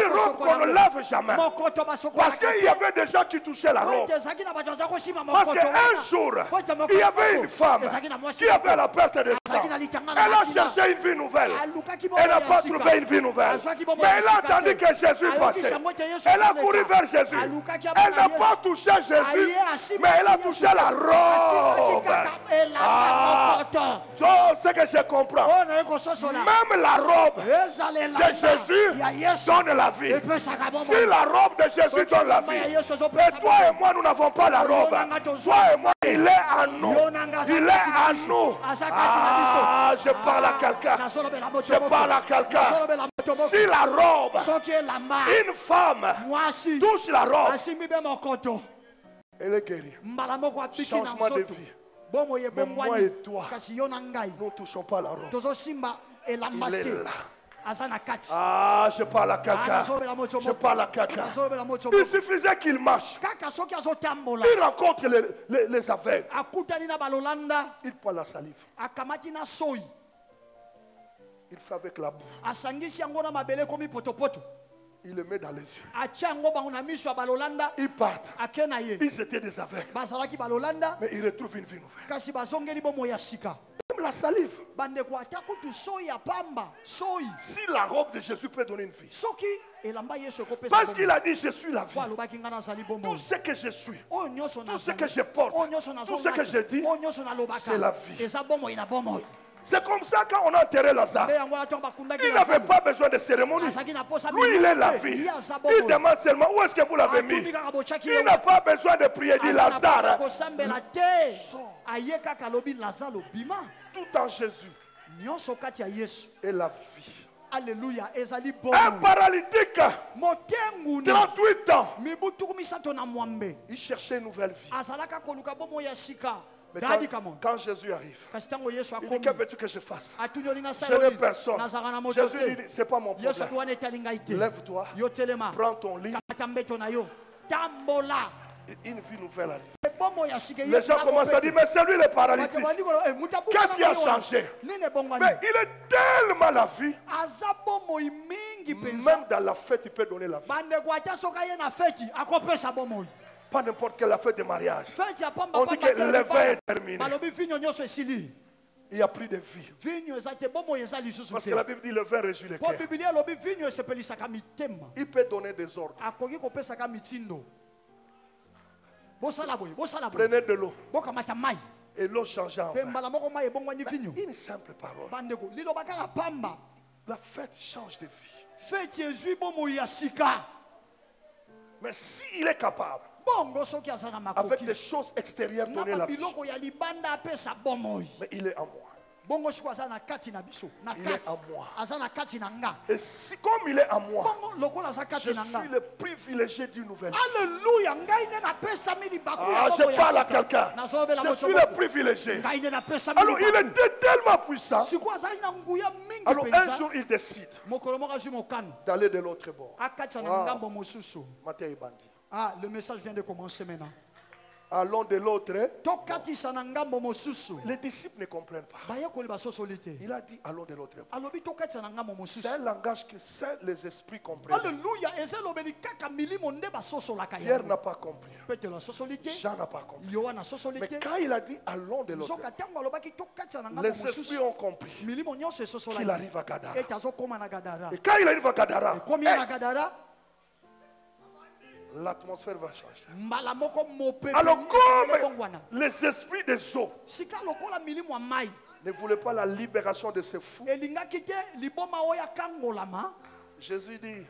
Une robe qu'on ne lave jamais. Parce qu'il y avait des gens qui touchaient la robe. Parce qu'un jour, il y avait une femme qui avait la perte de sang. Elle a cherché une vie nouvelle. Elle n'a pas trouvé une vie nouvelle. Mais elle a entendu que Jésus passait. Elle a couru vers Jésus. Elle n'a pas touché Jésus, mais elle a touché la robe. Donc, ce que je comprends, même la robe de Jésus donne la vie. Si la robe de Jésus donne la vie, et toi et moi, nous n'avons pas la robe. Toi et moi, il est à nous. Il est à nous. Ah, je parle à quelqu'un. Je parle à quelqu'un. Si la robe, une femme touche la robe, elle est guérie. Changement de vie. Mais moi et toi, nous ne touchons pas la robe. Il est là. Ah, je parle à quelqu'un. Je parle à quelqu'un. Il suffisait qu'il marche. Il rencontre les aveugles. Il prend la salive. Il fait avec la boue. Il le met dans les yeux. Ils partent. Ils étaient des aveugles. Mais ils retrouvent une vie nouvelle. Même la salive. Si la robe de Jésus peut donner une vie. Parce qu'il a dit je suis la vie. Tout ce que je suis, tout ce que je porte, tout ce que je dis, c'est la vie. C'est comme ça quand on a enterré Lazare. Il n'avait pas besoin de cérémonie. Lui, il est la vie. Il demande seulement où est-ce que vous l'avez mis. Il n'a pas besoin de prier, dit Lazare. Tout en Jésus est la vie. Alléluia. Un paralytique, 38 ans, il cherchait une nouvelle vie. Mais quand Jésus arrive, il dit, que veux-tu que je fasse? Je n'ai personne. Jésus dit, ce n'est pas mon problème. Lève-toi, prends ton lit. Une vie nouvelle arrive. Les gens commencent à dire, mais c'est lui le paralytique. Qu'est-ce qui a changé? Mais il est tellement la vie. Même dans la fête, il peut donner la vie. Pas n'importe quelle fête de mariage. On dit que le vin est terminé. Il n'y a plus de vie. Parce que la Bible dit le vin réjouit le cœur. Il peut donner des ordres. Prenez de l'eau. Et l'eau changeait en vin. Une simple parole. La fête change de vie. Mais s'il est capable, avec des choses extérieures, donner la vie, mais il est en moi. Il est en moi. Et si, comme il est en moi, je suis le privilégié d'une nouvelle vie. Alléluia. Je parle à quelqu'un. Je suis le privilégié. Alors il était tellement puissant. Alors un jour il décide d'aller de l'autre bord. Ah, le message vient de commencer maintenant. Allons de l'autre. Les disciples ne comprennent pas. Il a dit allons de l'autre bord. C'est un langage que seuls les esprits comprennent. Alléluia. Pierre n'a pas compris. Jean n'a pas compris. Mais quand il a dit allons de l'autre bord, les esprits ont compris qu'il arrive à Gadara. Et quand il arrive à Gadara, l'atmosphère va changer. Alors comme les esprits des eaux ne voulaient pas la libération de ces fous, Jésus dit,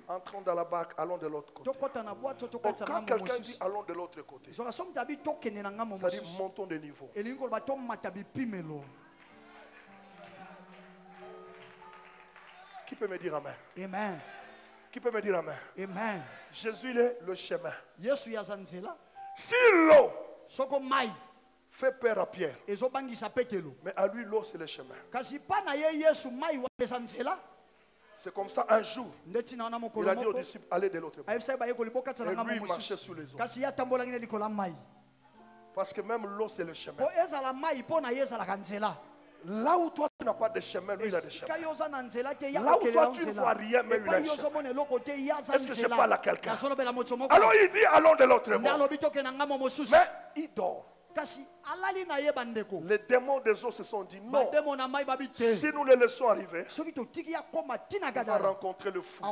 entrons dans la barque, allons de l'autre côté. Quand quelqu'un dit allons de l'autre côté, ça dit montons de niveau. Qui peut me dire amen? Amen. Qui peut me dire amen? Amen. Jésus il est le chemin. Si l'eau fait peur à Pierre, mais à lui l'eau c'est le chemin. C'est comme ça un jour, il a dit aux disciples allez de l'autre bord. Et lui il marchait sous les eaux. Parce que même l'eau c'est le chemin. Là où toi tu n'as pas de chemin, lui il a des chemins. Là où toi tu ne vois rien, mais lui il a des chemins. Est-ce que je parle à quelqu'un? Alors il dit allons de l'autre bord. Mais il dort. Les démons des eaux se sont dit non. Si nous les laissons arriver, on va rencontrer le fou.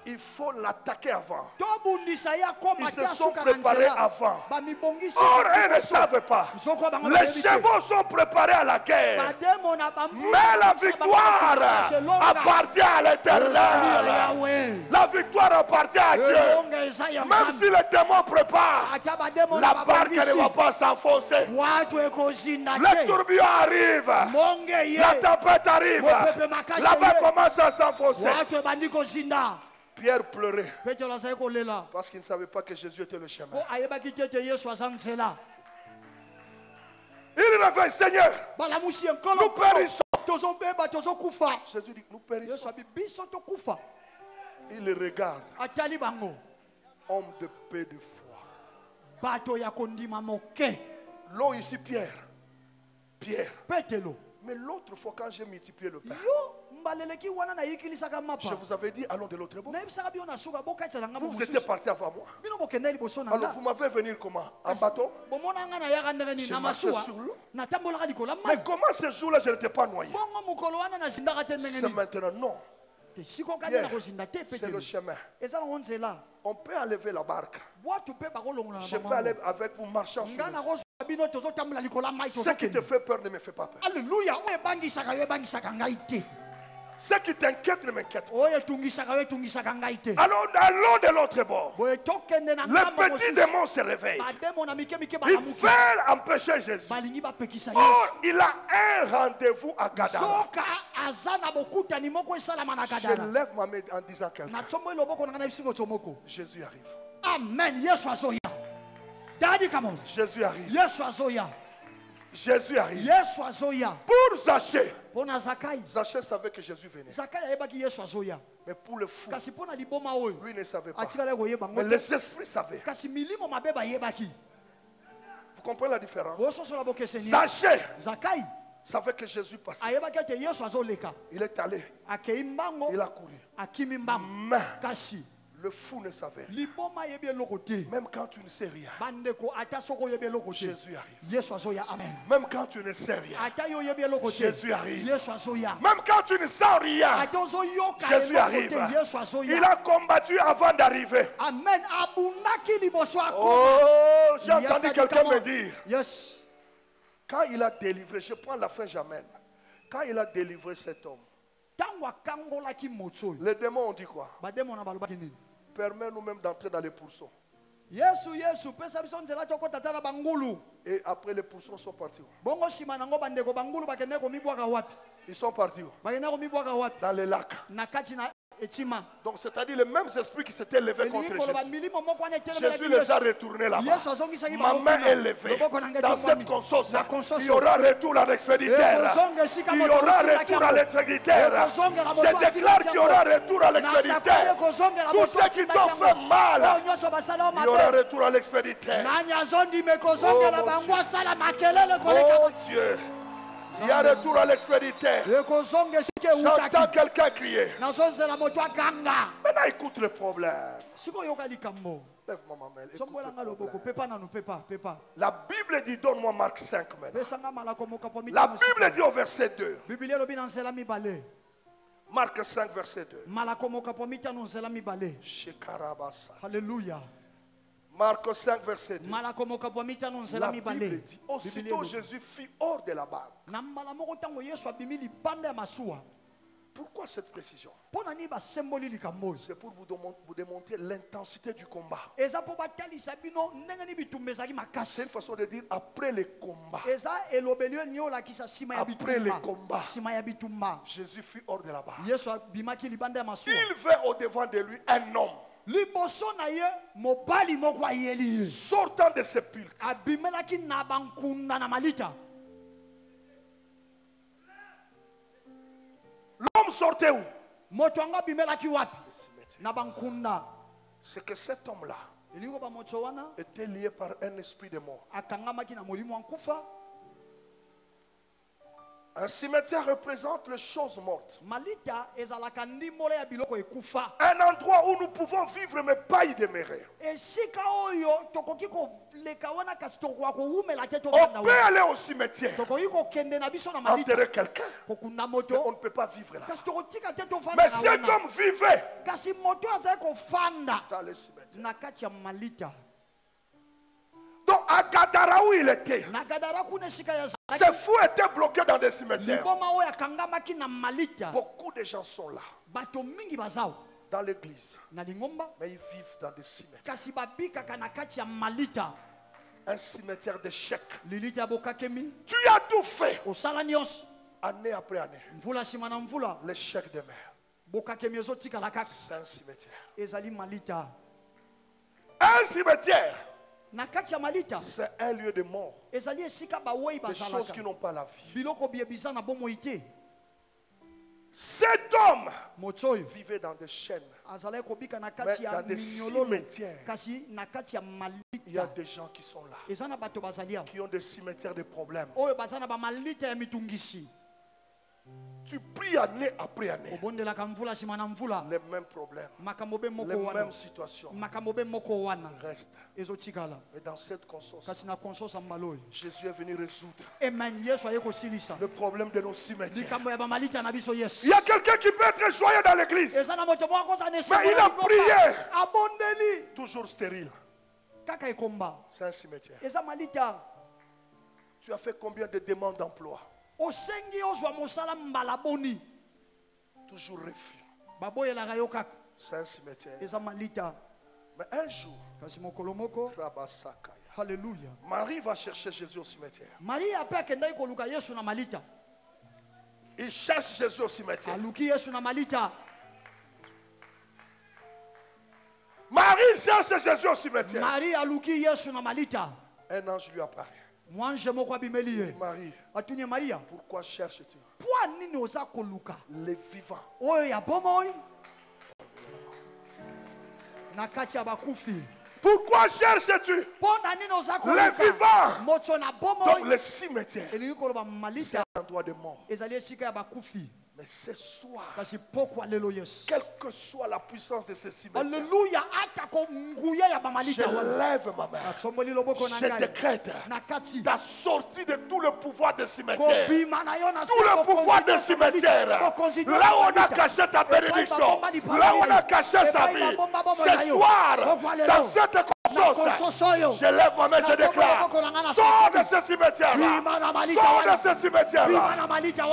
Il faut l'attaquer avant. Ils se sont préparés avant. Or, ils ne savent pas. Les chevaux sont préparés à la guerre. Mais la victoire appartient à l'Éternel. La victoire appartient à Dieu. Même si les démons préparent, la barque ne va pas s'enfoncer. Le tourbillon arrive. La tempête arrive. La barque commence à s'enfoncer. Pierre pleurait parce qu'il ne savait pas que Jésus était le chemin. Il réveille, Seigneur, nous périssons. Jésus dit, nous périssons. Il regarde. Homme de paix, de foi. L'eau ici, Pierre. Mais l'autre fois, quand j'ai multiplié le pain, je vous avais dit, allons de l'autre bord. Vous étiez parti avant moi. Alors vous m'avez venu comment? En bateau? Je marchais sur l'eau. Mais comment ce jour-là, je n'étais pas noyé? C'est maintenant, non. C'est le chemin. On peut enlever la barque. Je peux aller avec vous marchant sur l'eau. Ce qui te fait peur ne me fait pas peur. Alléluia. Ce qui t'inquiète ne m'inquiète pas. Alors allons de l'autre bord. Le petit démon se réveille. Il veut empêcher Jésus. Or, il a un rendez-vous à Gadara. Je lève ma main en disant quelque chose. Jésus arrive. Amen. Jésus arrive. Jésus arrive. Pour Zachée. Zachée savait que Jésus venait. Mais pour le fou, lui ne savait pas. Mais les esprits savaient. Vous comprenez la différence? Zachée savait que Jésus passait. Il est allé. Il a couru. Mais Le fou ne savait rien. Même quand tu ne sais rien, Jésus arrive. Même quand tu ne sais rien, Jésus arrive. Même quand tu ne sens rien, Jésus arrive. Il a combattu avant d'arriver. Oh, j'ai entendu quelqu'un me dire. Quand il a délivré, je prends la fin jamais. Quand il a délivré cet homme, les démons ont dit quoi? Permets-nous même d'entrer dans les pourceaux. Et après les pourceaux sont partis. Ils sont partis dans les lacs. Donc c'est-à-dire les mêmes esprits qui s'étaient levés contre Jésus. Jésus les a retournés là-bas. Ma main est levée. Dans cette conscience, il y aura retour à l'expéditeur. Il y aura retour à l'expéditeur. Je déclare qu'il y aura retour à l'expéditeur. Tous ceux qui t'ont fait mal, il y aura retour à l'expéditeur. Oh Dieu. Il y a retour à l'expéditeur. J'entends quelqu'un crier. Maintenant écoute le problème. Lève-moi ma main. La Bible dit, donne-moi Marc 5 maintenant. La Bible dit au verset 2. Marc 5 verset 2. Alléluia. Marc 5 verset 2. La Bible dit, aussitôt Jésus fit hors de la barque. Pourquoi cette précision? C'est pour vous démontrer l'intensité du combat. C'est une façon de dire après les combats. Après les combats, Jésus fut hors de la barque. Il veut au devant de lui un homme sortant de sépulcre. L'homme sortait où? C'est que cet homme-là était lié par un esprit de mort. Un cimetière représente les choses mortes. Un endroit où nous pouvons vivre mais pas y demeurer. On peut aller au cimetière, enterrer quelqu'un, mais on ne peut pas vivre là. Mais cet homme vivait dans le cimetière. Donc à Gadara où il était, ces fous étaient bloqués dans des cimetières. Beaucoup de gens sont là dans l'église, mais ils vivent dans des cimetières. Un cimetière d'échecs. Tu as tout fait, année après année. L'échec demeure. C'est un cimetière. Un cimetière, c'est un lieu de mort. Des choses qui n'ont pas la vie. Cet homme vivait dans des chaînes, mais dans des cimetières. Il y a des gens qui sont là, qui ont des cimetières de problèmes. Tu pries année après année, les mêmes problèmes, les mêmes situations restent. Mais dans cette conscience, Jésus est venu résoudre le problème de nos cimetières. Il y a quelqu'un qui peut être joyeux dans l'église, mais il a prié toujours stérile. C'est un cimetière. Tu as fait combien de demandes d'emploi? Toujours refus. C'est un cimetière. Mais un jour, Alléluia. Marie va chercher Jésus au cimetière. Il cherche Jésus au cimetière. Marie cherche Jésus au cimetière. Un ange lui apparaît. Marie, pourquoi cherches-tu les vivants? Pourquoi cherches-tu les vivants? Donc le cimetière, c'est un endroit de mort. Mais ce soir, kasi pokwa lelo Yesu. quelle que soit la puissance de ce cimetière, Alléluia, ata ko nguya ya je bamalita wana. lève ma main. Atsomoli loboko na Je ngai. décrète Nakati. ta sortie de tout le pouvoir de Ko cimetière. bima na yo na Tout le pouvoir de cimetière. Là où on a caché ta bénédiction, là où on a caché sa vie, ce soir, dans cette conscience, je lève ma main, je déclare, sors de ce cimetière-là, sors de ce cimetière-là,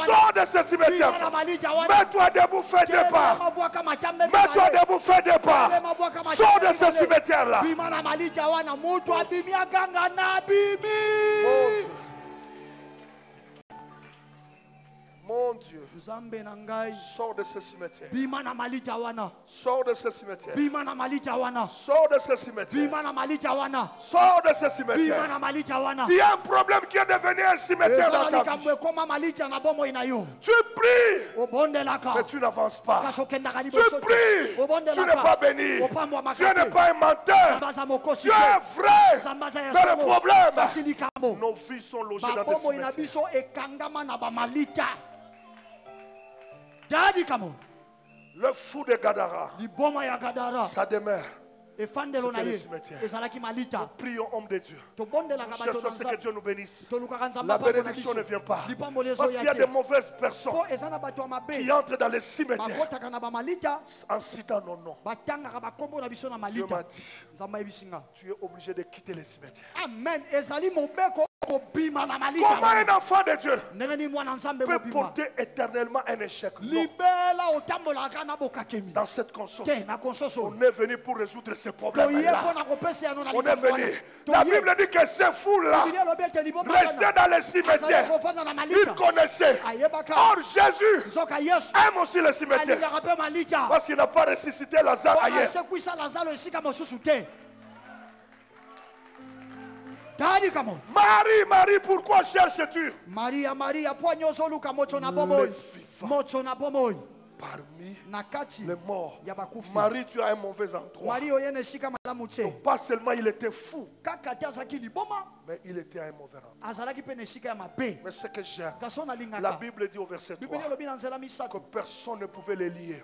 sors de ce cimetière-là. Mets-toi debout, fais des pas. Mets-toi debout, fais des pas. Sors de ce cimetière-là. Mon Dieu, sors de ce cimetière. Sors de ce cimetière. Sors de ce cimetière. Sors de ce cimetière. Il y a un problème qui est devenu un cimetière dans ta vie. Tu pries, mais tu n'avances pas. Tu pries, tu n'es pas béni. Dieu n'est pas un menteur. Dieu est vrai. Mais le problème, nos vies sont logées dans des cimetières. Le fou de Gadara, sa demeure, c'était le cimetière. Nous prions, homme de Dieu. Nous cherchons ce que Dieu nous bénisse. La bénédiction ne vient pas. Parce qu'il y a de mauvaises personnes qui entrent dans les cimetières en citant nos noms. Dieu m'a dit, tu es obligé de quitter les cimetières. Amen. Comment un enfant de Dieu peut porter éternellement un échec? Non. Dans cette conscience, on est venu pour résoudre ces problèmes-là. On est venu. La Bible dit que ces fous-là restaient dans les cimetières. Ils connaissaient. Or, Jésus aime aussi les cimetières. Parce qu'il n'a pas ressuscité Lazare ailleurs. Marie, Marie, pourquoi cherches-tu? Maria, Maria, parmi les morts, Marie, tu as un mauvais endroit. Donc, pas seulement il était fou, mais il était à un mauvais endroit. Mais ce que j'aime, la Bible dit au verset 3 que personne ne pouvait les lier.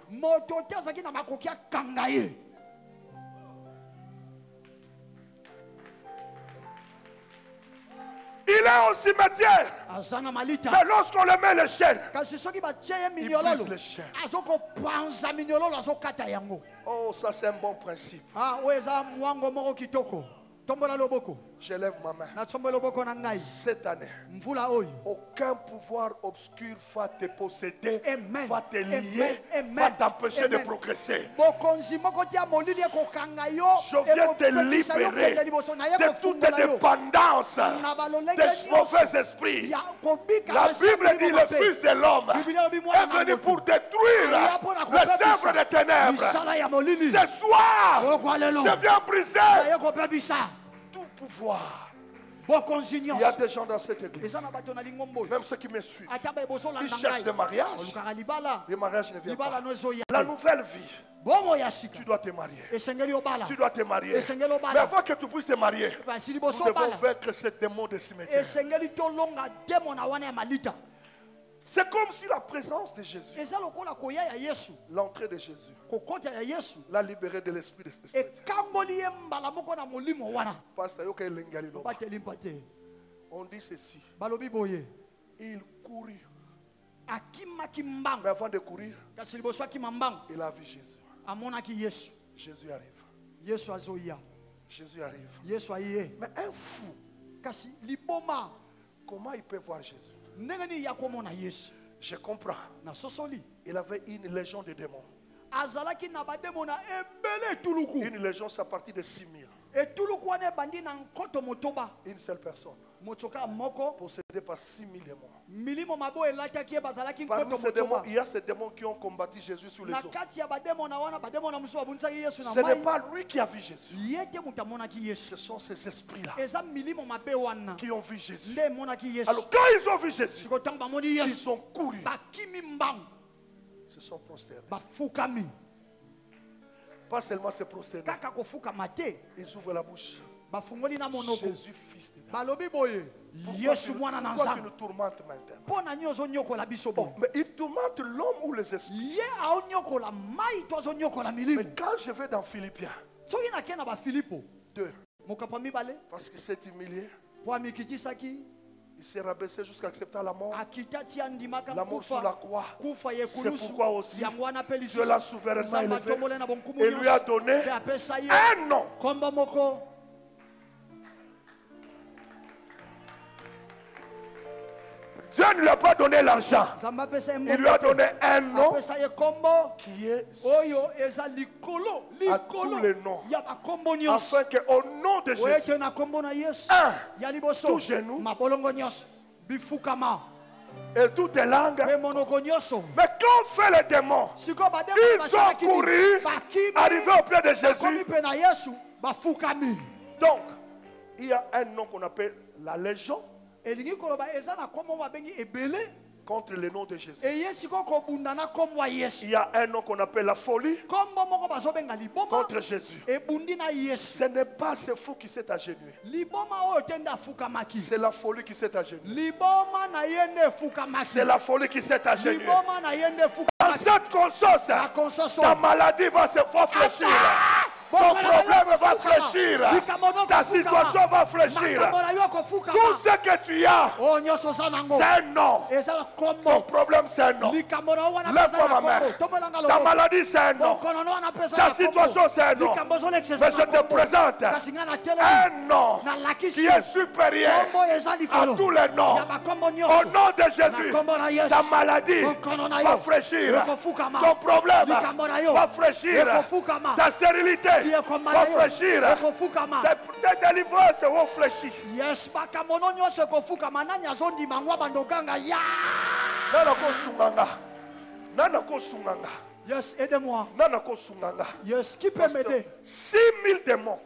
Il est au cimetière. Mais lorsqu'on le met les chaînes, il brise les chaînes. Oh, ça c'est un bon principe. Je lève ma main. Cette année, aucun pouvoir obscur va te posséder, va te lier, va t'empêcher de progresser. Je viens te libérer de toute dépendance des mauvais esprits. La Bible dit le Fils de l'homme est venu pour détruire les œuvres des ténèbres. Ce soir, je viens briser tout pouvoir. Il y a des gens dans cette église, même ceux qui me suivent, ils cherchent le mariage. Le mariage ne vient pas. La nouvelle vie, tu dois te marier. Tu dois te marier. Mais avant que tu puisses te marier, nous devons vaincre ce démon de cimetière. C'est comme si la présence de Jésus, l'entrée de Jésus, l'a libéré de l'esprit de ce on dit ceci. Il courut. Mais avant de courir, il a vu Jésus. Jésus arrive. Jésus arrive. Mais un fou, comment il peut voir Jésus? Je comprends. Il avait une légion de démons. Une légion, c'est à partir de 6 000. Une seule personne possédée par 6 000 démons. Parmi ces démons, il y a ces démons qui ont combattu Jésus sur les eaux. Ce n'est pas lui qui a vu Jésus. Ce sont ces esprits-là qui ont vu Jésus. Alors quand ils ont vu Jésus, ils ont couru. Se sont prosternés. Pas seulement se prosterner. Ils ouvrent la bouche. Jésus, fils de David. Balobi boye. Yesu mwana na Pourquoi tu nzambe. nous tourmentes maintenant? Pona nyozo nyokola biso bo. Mais il tourmente l'homme ou les esprits. Ye a nyokola mai tozo nyokola milimu. Mais quand je vais dans Philippiens Soki na kena ba Filipo. 2, Mokapa mibale. parce qu'il s'est humilié, Po amikitisaki. il s'est rabaissé jusqu'à accepter la mort. Akitati andimaka La mort sur la croix. Kufa ye C'est kulusu. pourquoi aussi Yango wana pe Dieu l'a souverainement Nzambe élevé atombola na bonkumu et lui a nyonso. donné Pe apesa ye. un nom. Kombo moko. Dieu ne lui a pas donné l'argent. Nzambe apesa ye Il lui a donné un nom apesa ye kombo. qui est Oyo eza likolo. à tous les noms. Ya ba kombo nyonso. Afin qu'au nom de Jésus, Oyo na kombo na Yesu. un, Ya liboso. tout genou Mabolongo nyonso. Bifukama. et toutes les langues. Pe monoko nyonso. Mais quand fait les démons, Siko bademo ils sont courus, arrivés au pied de Komi Jésus. pe na Yesu. Bafukami. Donc, il y a un nom qu'on appelle la légion Elingi koloba eza na kombo mabengi ebele. contre le nom de Jésus. Eye siko kobunda na kombo ya Yesu. Il y a un nom qu'on appelle la folie Kombo moko bazobenga liboma. contre Jésus. Ebundi na Yesu. Ce n'est pas ce fou qui s'est agenouillé. Liboma oyo tende afukamaki. C'est la folie qui s'est agenouillée. Liboma na yende fukamaki. C'est la folie qui s'est agenouillée. Liboma na yende Dans fukamaki. cette conscience, La conscience. ta maladie va se faire fléchir. Ton problème va fléchir. Ta situation va fléchir. Tout ce que tu as, Oh nyoso sanango. c'est un nom. Eza Ton kombo. problème, c'est un nom. Likambo na wana Lève pesa moi na ma main. kombo. Tomelanga Ta loko. maladie, c'est un nom. Bokono na pesa Ta na kombo. situation, c'est un nom. Likambo zo Mais lexesa je na te kombo. présente Kasinga na tele. un nom Na lakisi. qui est supérieur Kombo eza à likolo. tous les noms. Ya ba kombo Au nyoso. nom de Jésus, Na kombo na Yesu. ta maladie Bokono na va yo. fraîchir. Ekofukama. Ton problème Likambo na yo. va fraîchir. Ekofukama. Ta stérilité Ekomana va yo. fraîchir. Ekofukama. Tes délivrances vont fléchir. Yes, bakamono nyonso ekofukama nani azondima ngwa bandokanga ya. Nana kosunganga. Nana kosunganga. Yes, aidez-moi. Nana kosunganga. Yes, qui peut m'aider? 6000 démons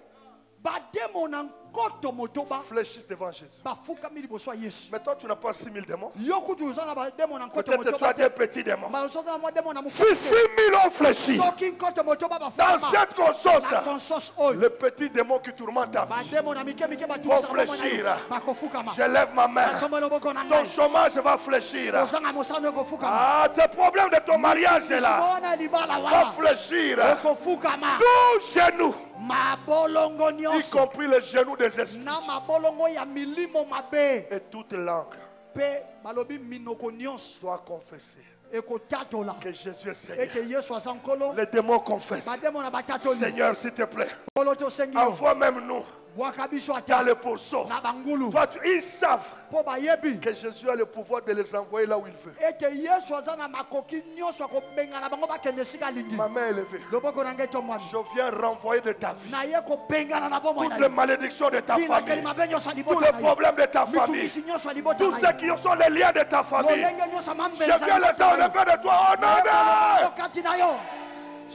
Bademo na nkoto motoba fléchissent devant Jésus. bafukami liboso ya Yesu. Mais toi, tu n'as pas 6000 démons. Yo kutu uza na bademo na nkoto Peut-être tu motoba as des petits démons. bazoza na mwa demo na Si mukoko. 6000 ont fléchi Soki nkoto motoba dans bafukama. cette conscience, Na conscience oyo. le petit démon qui tourmente ta vie, Bademo na mike mike Faut batukisa fléchir. bakofukama. je lève ma main. Batomba loboko na Ton ngai. chômage va fléchir. Ozanga mosano ekofukama. Ah, ce problème de ton mariage est là. Wana libala Va wana. fléchir. Ekofukama. Tout genou, Mabolongo y nyonso. compris les genoux des esprits, Na mabolongo ya milimo mabe. et toute langue Pe balobi minoko nyonso. doit confesser Ekotatola. que Jésus est Seigneur. Eke Yesu aza nkolo. Les démons confessent. Bademo na batatoli. Seigneur, s'il te plaît, Nkolo tosengi yo. envoie même nous Bwaka biso dans ata. le pourceau. Na bangulu. Toi, ils savent Po bayebi. que Jésus a le pouvoir de les envoyer là où il veut. Eke Yesu aza na makoki nyonso akobenga na bango bakende esika lingi. Ma main est levée. Loboko na ngai tomwami. Je viens renvoyer de ta vie Na ye kobengana na bomoi toutes na les yo. malédictions de ta Bilakeli famille, mabe nyonso ya tous libota les na yo. problèmes de ta famille, Mitumisi nyonso ya libota tous na ceux yo. qui sont les liens de ta famille. Lolenge nyonso ya Je mambeza viens les libota na yo. enlever de toi. Honneur! Kati na yo.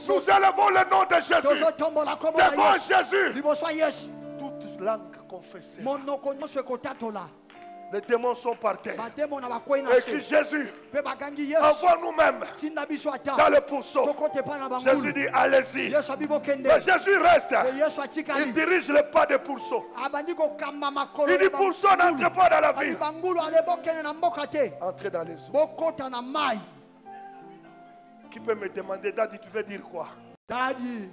Nous élevons le nom de Jésus Tozotombola kombo na devant Yesu. Jésus. Liboso ya Yesu. Toute langue confessée. Monoko nyonso ekotatola. Les démons sont par terre. Bademo na bakwei na Et se. que Jésus Pe bakangi Yesu. envoie nous-mêmes Tinda biso ata. dans le pourceau. Tokote pa na Jésus bangulu. dit allez-y. Yesu abibo kende. Mais Jésus reste. Et Yesu Il atikali. dirige le pas des pourceaux. Abandi kokamba makolo. Il dit pourceau n'entre pas dans la Bandi ville. bangulu alebo kende na mboka te. Entrez dans les eaux. Bokota na mai. Qui peut me demander, Daddy, tu veux dire quoi? Dadi.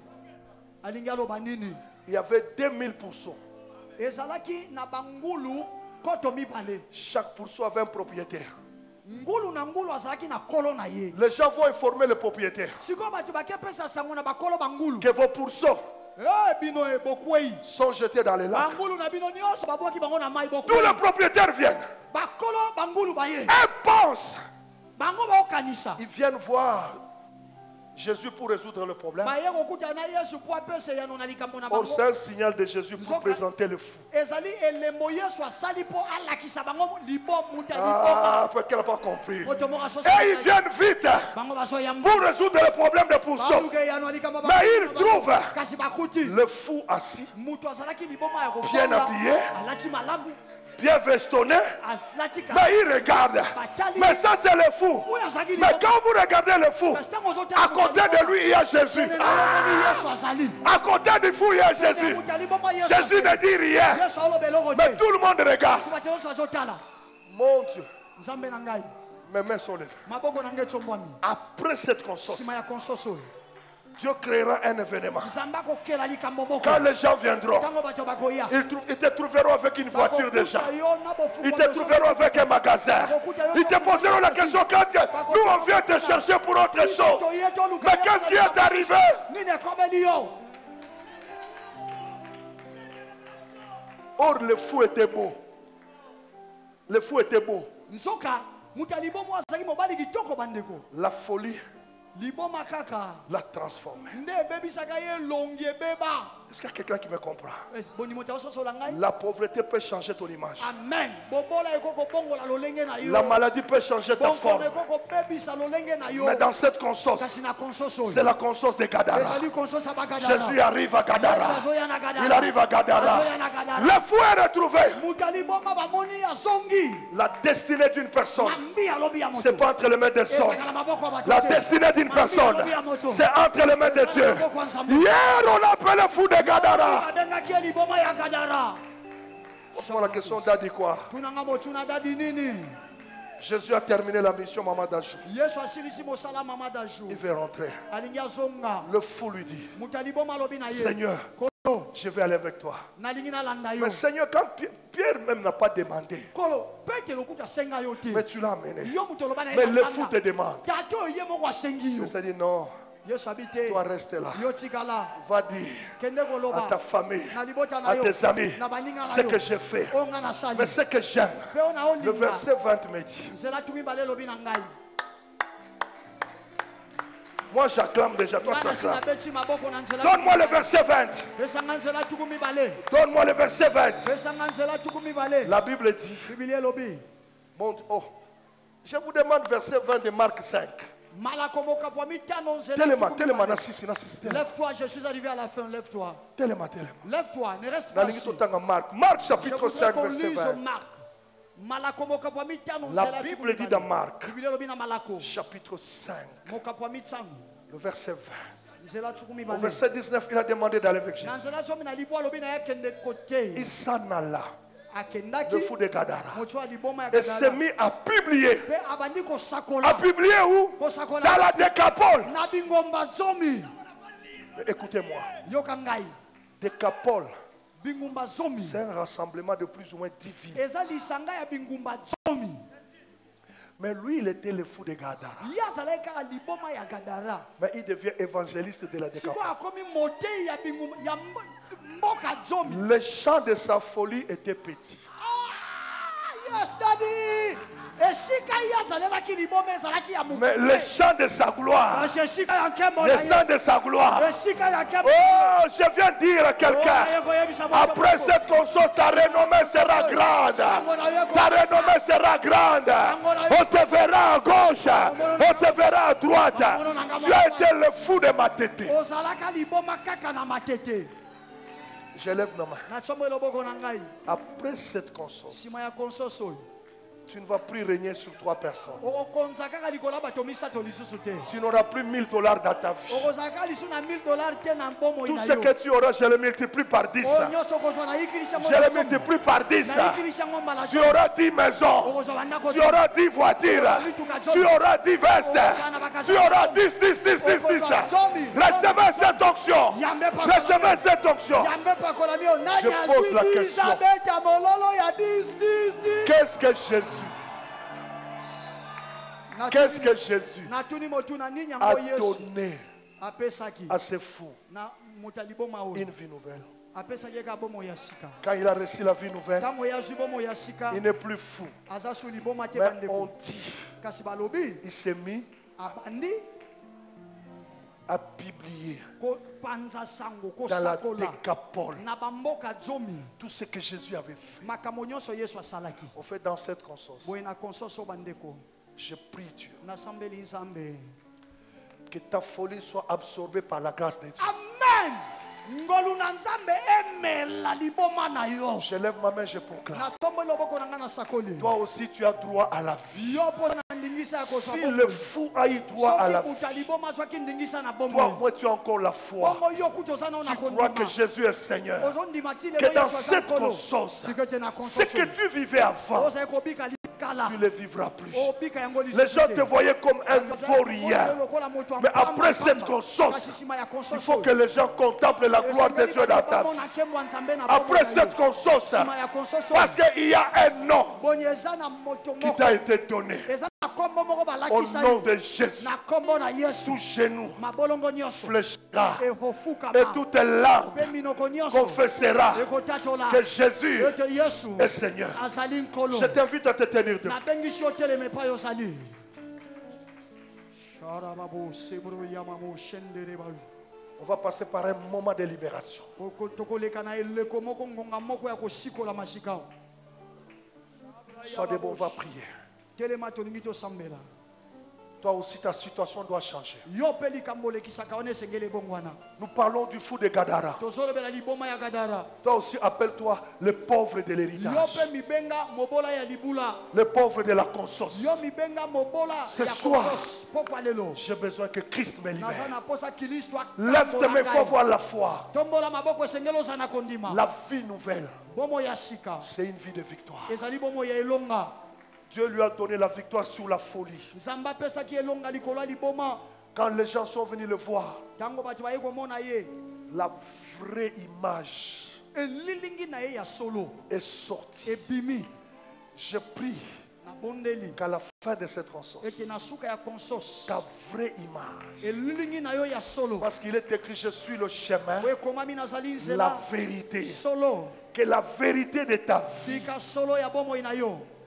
Alingi aloba nini? Il y avait 2000 pourceaux. Ezalaki na bangulu koto mibale. Chaque pourceau avait un propriétaire. Ngulu na ngulu azalaki na kolo na ye. Les gens vont informer le propriétaire Siko bato bakepesa sango na bakolo bangulu. que vos pourceaux Bino e bokwei. sont jetés dans les lacs. Bangulu na bino nyonso babwaki bango na mai Tous bokwei. les propriétaires viennent Bakolo bangulu baye. et pensent. Bango baokanisa. Ils viennent voir Jésus pour résoudre le problème. Baye kokuta na Yesu po apesa yano na likambo na Or, bango. c'est un signal de Jésus pour Zoka- présenter le fou. Ezali elembo Yesu asali po alakisa bango libom muta Ah, liboma. peut-être qu'elle n'a pas compris. Moto moko asosi. Et ils viennent vite Bango baso yambo. pour résoudre le problème des pourceaux. Baluke yano na likambo Mais ils trouvent kasi bakuti. le fou assis, Muto azalaki liboma ya bien kofonda. habillé, Alati malamu. bien vestonné, mais il regarde. Mais ça, c'est le fou. Mais quand vous regardez le fou, à côté de lui, il y a Jésus. À côté du fou, il y a Jésus. Jésus ne dit rien. Mais tout le monde regarde. Mon Dieu. Mes mains sont levées. Après cette conscience, Dieu créera un événement. Quand les gens viendront, ils te trouveront avec une voiture déjà. Ils te trouveront avec un magasin. Ils te poseront la question, quand nous on vient te chercher pour autre chose. Mais qu'est-ce qui est arrivé? Or le fou était beau. Le fou était beau. La folie l'a transformé. Est-ce qu'il y a quelqu'un qui me comprend? La pauvreté peut changer ton image. Amen. La maladie peut changer ta forme. Mais dans cette conscience, c'est la conscience de Gadara. Jésus arrive à Gadara. Il arrive à Gadara. Le fou est retrouvé. La destinée d'une personne, c'est pas entre les mains des hommes. La destinée d'une personne, c'est entre les mains de Dieu. Hier, on appelait le fou de Gadara. Pose-moi la question, Daddy quoi? Jésus a terminé la mission Maman Dajou. Il veut rentrer. Le fou lui dit, Seigneur, je vais aller avec toi. Mais Seigneur, quand Pierre même n'a pas demandé, mais tu l'as amené. Mais le fou te demande. Je dit non. Toi reste là. Va dire à ta famille, à tes amis, ce que j'ai fait. Mais ce que j'aime, le verset 20 me dit. Moi j'acclame déjà, toi tu acclames. Donne-moi le verset 20. Donne-moi le verset 20. La Bible dit. Bon, oh, je vous demande verset 20 de Marc 5. Lève-toi, je suis arrivé à la fin, lève-toi. Lève-toi, ne reste pas assis. Marc chapitre 5 verset 20. La Bible dit dans Marc chapitre 5 le verset 20. Au verset 19 il a demandé d'aller avec Jésus. Il s'en alla. Le fou de Gadara et s'est mis à publier. À publier où? Dans la Décapole. Écoutez-moi. Décapole, c'est un rassemblement de plus ou moins 10 villes. Mais lui, il était le fou de Gadara. Mais il devient évangéliste de la Décapole. Le champ de sa folie était petit. Yes, Daddy. Mais le chant de sa gloire, le chant de sa gloire. Oh, je viens dire à quelqu'un, après cette conscience, ta renommée sera grande. Ta renommée sera grande. On te verra à gauche, on te verra à droite. Tu as été le fou de ma tête. J'élève ma main. Après cette conscience, tu ne vas plus régner sur 3 personnes. Tu n'auras plus $1000 dans ta vie. Tout ce que tu auras, je le multiplie par 10. Je le multiplie par 10. Tu auras 10 maisons. Tu auras 10 voitures. Tu auras 10 vestes. Tu auras 10. Recevez cette onction. Recevez cette onction. Je pose la question. Qu'est-ce que Jésus a donné à ces fous? Une vie nouvelle. Quand il a reçu la vie nouvelle, il n'est plus fou. Mais on dit, il s'est mis à publier dans la Décapole tout ce que Jésus avait fait. On fait dans cette conscience. Je prie Dieu que ta folie soit absorbée par la grâce de Dieu. Amen. Je lève ma main, je proclame. Toi aussi, tu as droit à la vie. Si le fou a eu droit à la vie, toi, moi, tu as encore la foi. Tu crois que Jésus est Seigneur. Que dans cette conscience, ce que tu vivais avant, tu ne le vivras plus. Les gens te voyaient comme un vaurien. Mais après cette conscience, il faut que les gens contemplent la gloire de Dieu dans ta vie. Après cette conscience, parce qu'il y a un nom qui t'a été donné. Au nom de Jésus, tout genou fléchira et toute larme confessera que Jésus est Seigneur. Je t'invite à te tenir debout. On va passer par un moment de libération. Sois debout, on va prier. Toi aussi, ta situation doit changer. Nous parlons du fou de Gadara. Toi aussi, appelle-toi le pauvre de l'héritage. Le pauvre de la conscience. Ce soir, j'ai besoin que Christ me libère. Lève tes mains, il faut voir la foi. La vie nouvelle, c'est une vie de victoire. Dieu lui a donné la victoire sur la folie. Quand les gens sont venus le voir, la vraie image est sortie. Je prie qu'à la fin de cette conscience, ta vraie image, parce qu'il est écrit, je suis le chemin, la vérité, que la vérité de ta vie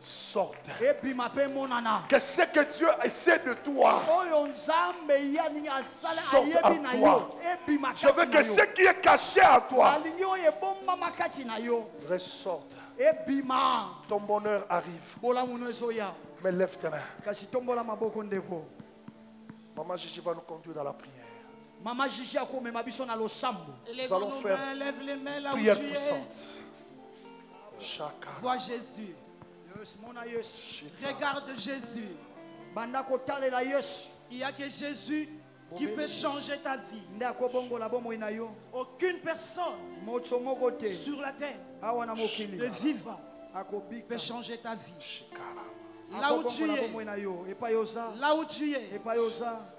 sorte. Que ce que Dieu essaie de toi sorte à toi. Je veux que ce qui est caché à toi ressorte. Ton bonheur arrive. Mais lève tes mains. Maman Gigi va nous conduire dans la prière. Nous allons faire prière puissante. Vois Jésus. Regarde Jésus. Il n'y a que Jésus qui peut changer ta vie. Aucune personne sur la terre de vivant peut changer ta vie. Là où tu es,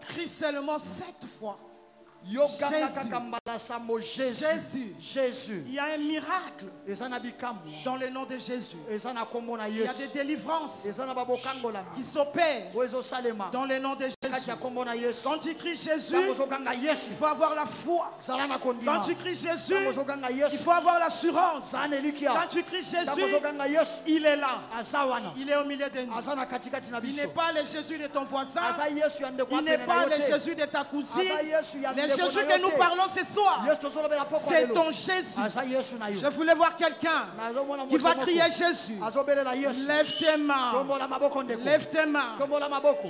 crie seulement 7 fois. Jésus. Il y a un miracle dans le nom de Jésus. Il y a des délivrances qui s'opèrent dans le nom de Jésus. Quand tu cries Jésus, il faut avoir la foi. Quand tu cries Jésus, il faut avoir l'assurance. Quand tu cries Jésus, il est là. Il est au milieu de nous. Il n'est pas le Jésus de ton voisin. Il n'est pas le Jésus de ta cousine. Le Jésus que nous parlons ce soir, c'est ton Jésus. Je voulais voir quelqu'un qui va crier Jésus. Lève tes mains. Lève tes mains.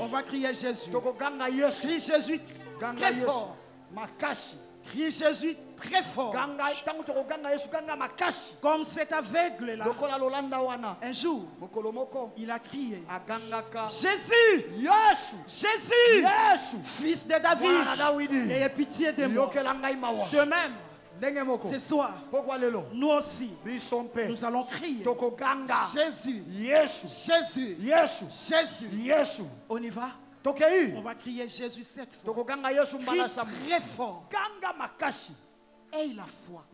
On va crier Jésus. Crie Jésus très fort. Crie Jésus très fort. Comme cet aveugle là. Un jour, il a crié Jésus, Jésus, fils de David, ayez pitié de moi. De même, ce soir, nous aussi, nous allons crier Jésus, Jésus, Jésus. On y va? On va crier Jésus 7 fois. Crie très fort. Aie la foi.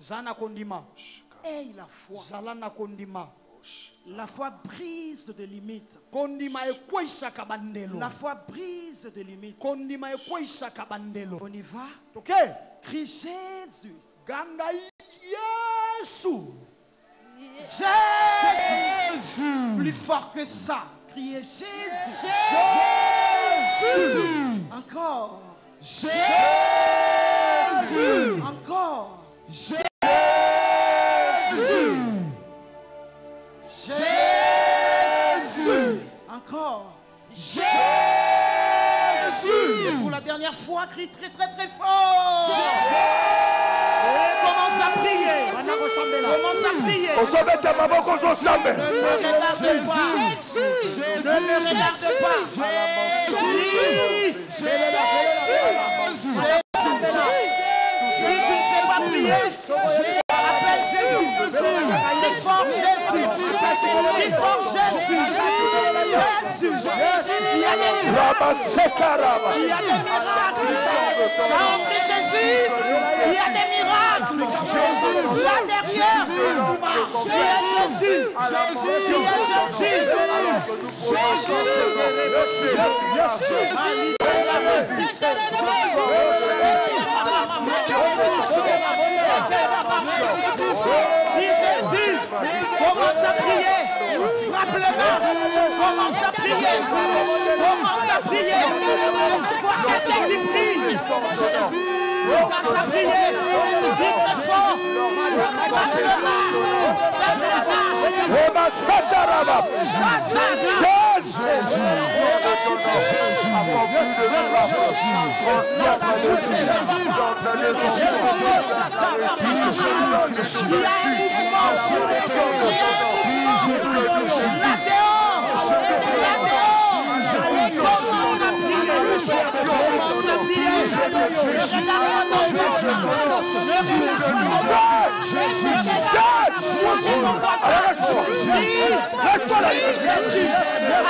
Aie la foi. La foi brise de limites. La foi brise de limites. On y va? Crie Jésus. Jésus. Plus fort que ça. Criez Jésus. Jésus. Encore. Jésus. Encore. Jésus. Jésus. Encore. Jésus. Et pour la dernière fois, crie très très très fort. Jésus. Commence à prier. Commence à prier. Ne me regarde pas. Ne me regarde pas. Si tu ne sais pas prier, appelle Jésus. Dis fort Jésus. Dis fort Jésus. Il y a des miracles. Il y a des miracles. Quand on prie Jésus, il y a des miracles. Là derrière, il y a Jésus. Il y a Dis Jésus, commence à prier. Frappe les mains. Commence à prier. Commence à prier. Je veux voir quelqu'un qui prie. Commence à prier. Dis très fort. Frappe les mains. Frappe les mains.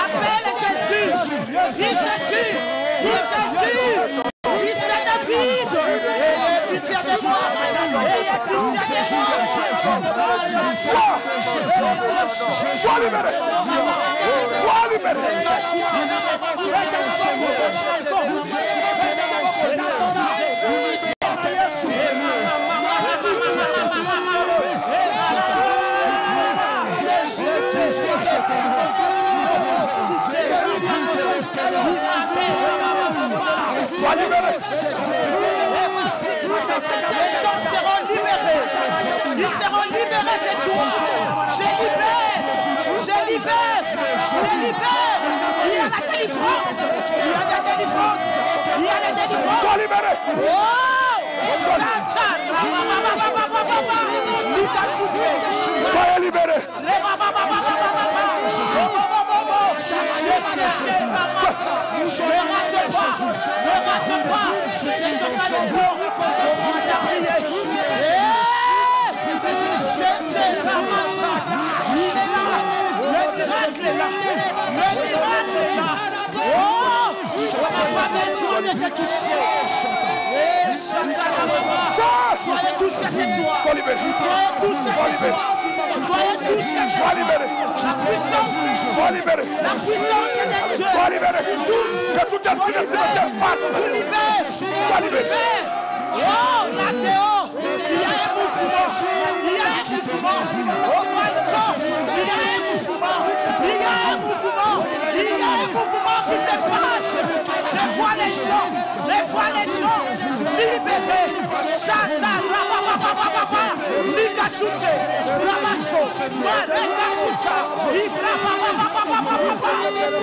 Appelle Jésus. Dis Jésus. Dis Jésus. Fils de David. Ayez pitié de moi. Ayez pitié de moi. Sois libéré. Sois libéré. Sois libéré. Les gens seront libérés. Ils seront libérés ce soir. Je libère. Je libère. Je libère. Il y a la délivrance. Il y a la délivrance. Il y a la délivrance. Sois libéré. Soyez libéré. Ne rate pas cette occasion. Commence à prier. C'était la masse. Il est là. Le miracle est là. Le miracle est là. Oh, on n'a pas besoin de te toucher. Soyez tous ce soir. Soyez tous ce soir. Soyez tous ce soir. La puissance de Dieu. Sois libéré. La puissance de Dieu. Sois libéré. Tous. Que tout esprit de cimetière parte. Vous libère. Sois libéré. Oh, là dehors, il y a un mouvement. Il y a un mouvement. Au balcon, il y a un mouvement. Il y a un mouvement. Il y a un mouvement qui se passe. Je vois les gens. Je vois les gens libérés. Satan, rabababababa. Likasute, Ramasso, Marekasuta, Ibrabababababa.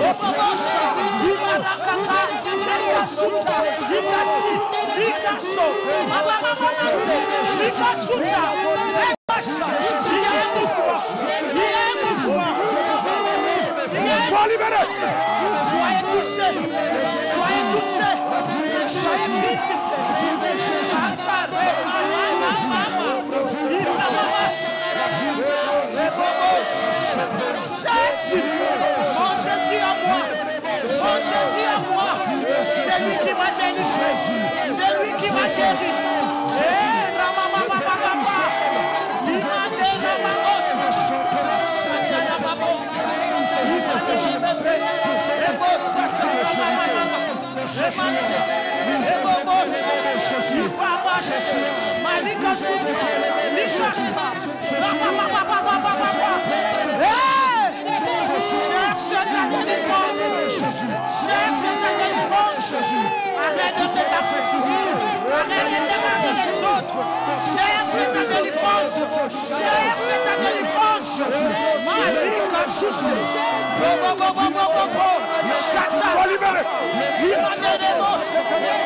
Obobosa, Ibarakaka, Lekasuta, Likasi, Likaso, Bababababate, Likasuta, Lekasa. Il y a un mouvement. Il y a un mouvement. Sois libéré. Soyez touchés. Soyez touchés. Soyez visités. Satan, mon Jésus à moi, mon Jésus à moi, c'est lui qui m'a délivré, c'est lui qui m'a guéri. Arrête de te taper. Arrête de demander les autres. Cherche ta délivrance. Cherche ta délivrance. Malika Souti. Chata. Il m'a donné des mosses.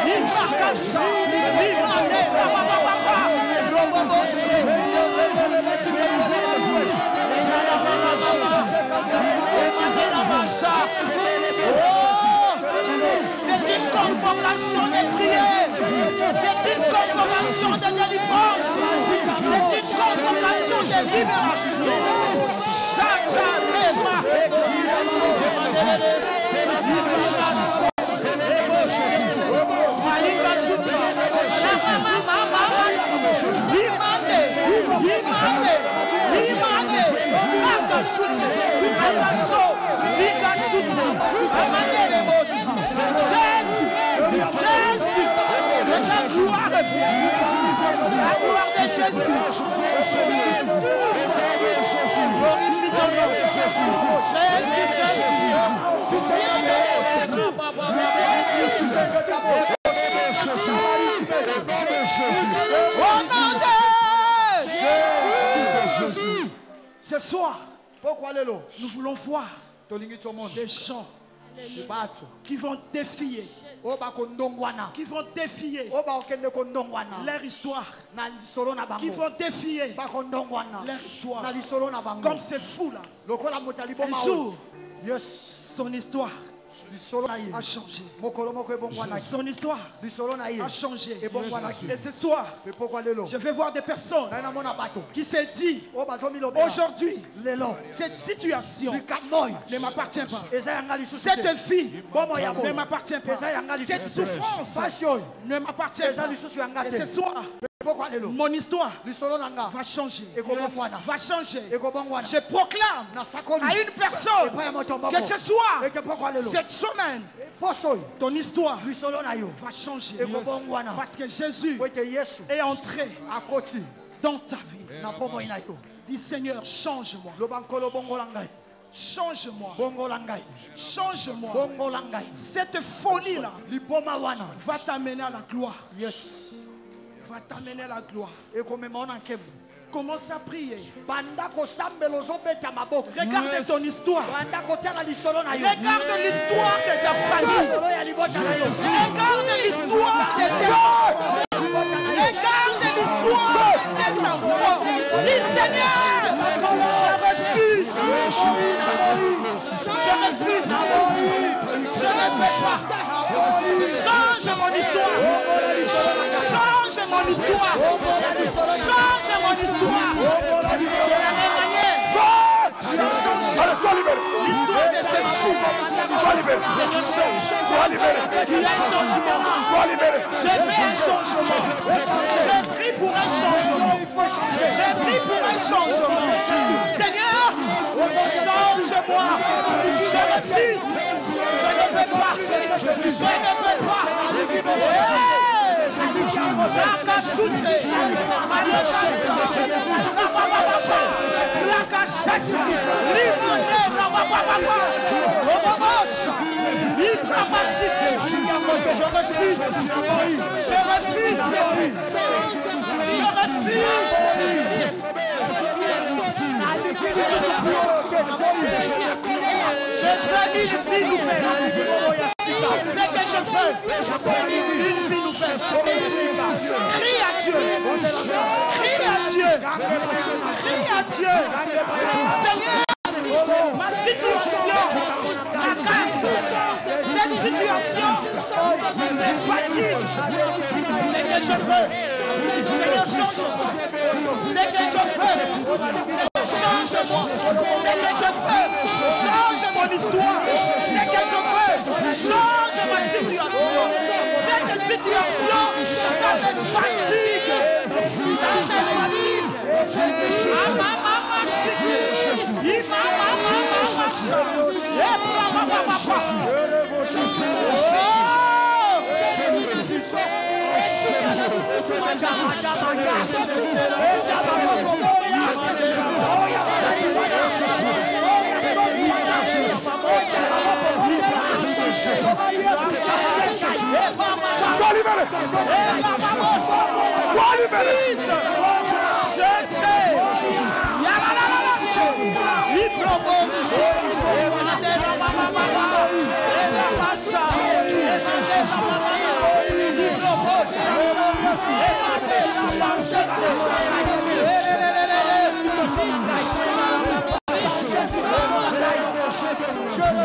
Il m'a cassé. Il m'a donné. C'est une convocation de prière. C'est une convocation de délivrance. C'est une convocation de libération. La gloire de Jésus. Glorifie ton nom. Jésus. Ce soir, nous voulons voir des gens qui vont défier. Qui vont défier leur histoire. Qui vont défier leur histoire. Comme c'est fou là. Un jour, son histoire a changé. Son histoire a changé. Et ce soir, je vais voir des personnes qui se disent aujourd'hui, cette situation ne m'appartient pas. Cette vie ne m'appartient pas. Cette souffrance ne m'appartient pas. Et ce soir, mon histoire va changer. Va changer. Je proclame à une personne que ce soir, cette semaine, ton histoire va changer. Parce que Jésus est entré dans ta vie. Dis Seigneur, change-moi. Change-moi. Change-moi. Cette folie-là va t'amener à la gloire. Va t'amener à la gloire. Commence à prier. Regarde ton histoire. Regarde l'histoire de ta famille. Regarde l'histoire de tes enfants. Regarde l'histoire de tes enfants. Dis Seigneur, je refuse. Je refuse. Je ne veux pas. Change mon histoire. Change mon histoire. Change mon histoire. De la même manière, l'histoire de ce fou. Seigneur, change. Il y a un changement. Je veux un changement. Je prie pour un changement. Je prie pour un changement. Seigneur, change-moi. Je refuse. Je ne veux pas. Je ne veux pas. Ce que je veux, une fille nous fait. Crie à Dieu. Crie à Dieu. Crie à Dieu. Seigneur, ma situation m'agace. Cette situation me fatigue. Ce que je veux, Seigneur, change-moi. Ce que je veux, Seigneur, change-moi. Ce que je veux, change mon histoire. Ce que je veux, change ma situation. Cette situation, ça me fatigue. Ça me fatigue. Maman, city. Sois libéré. Sois libéré. Je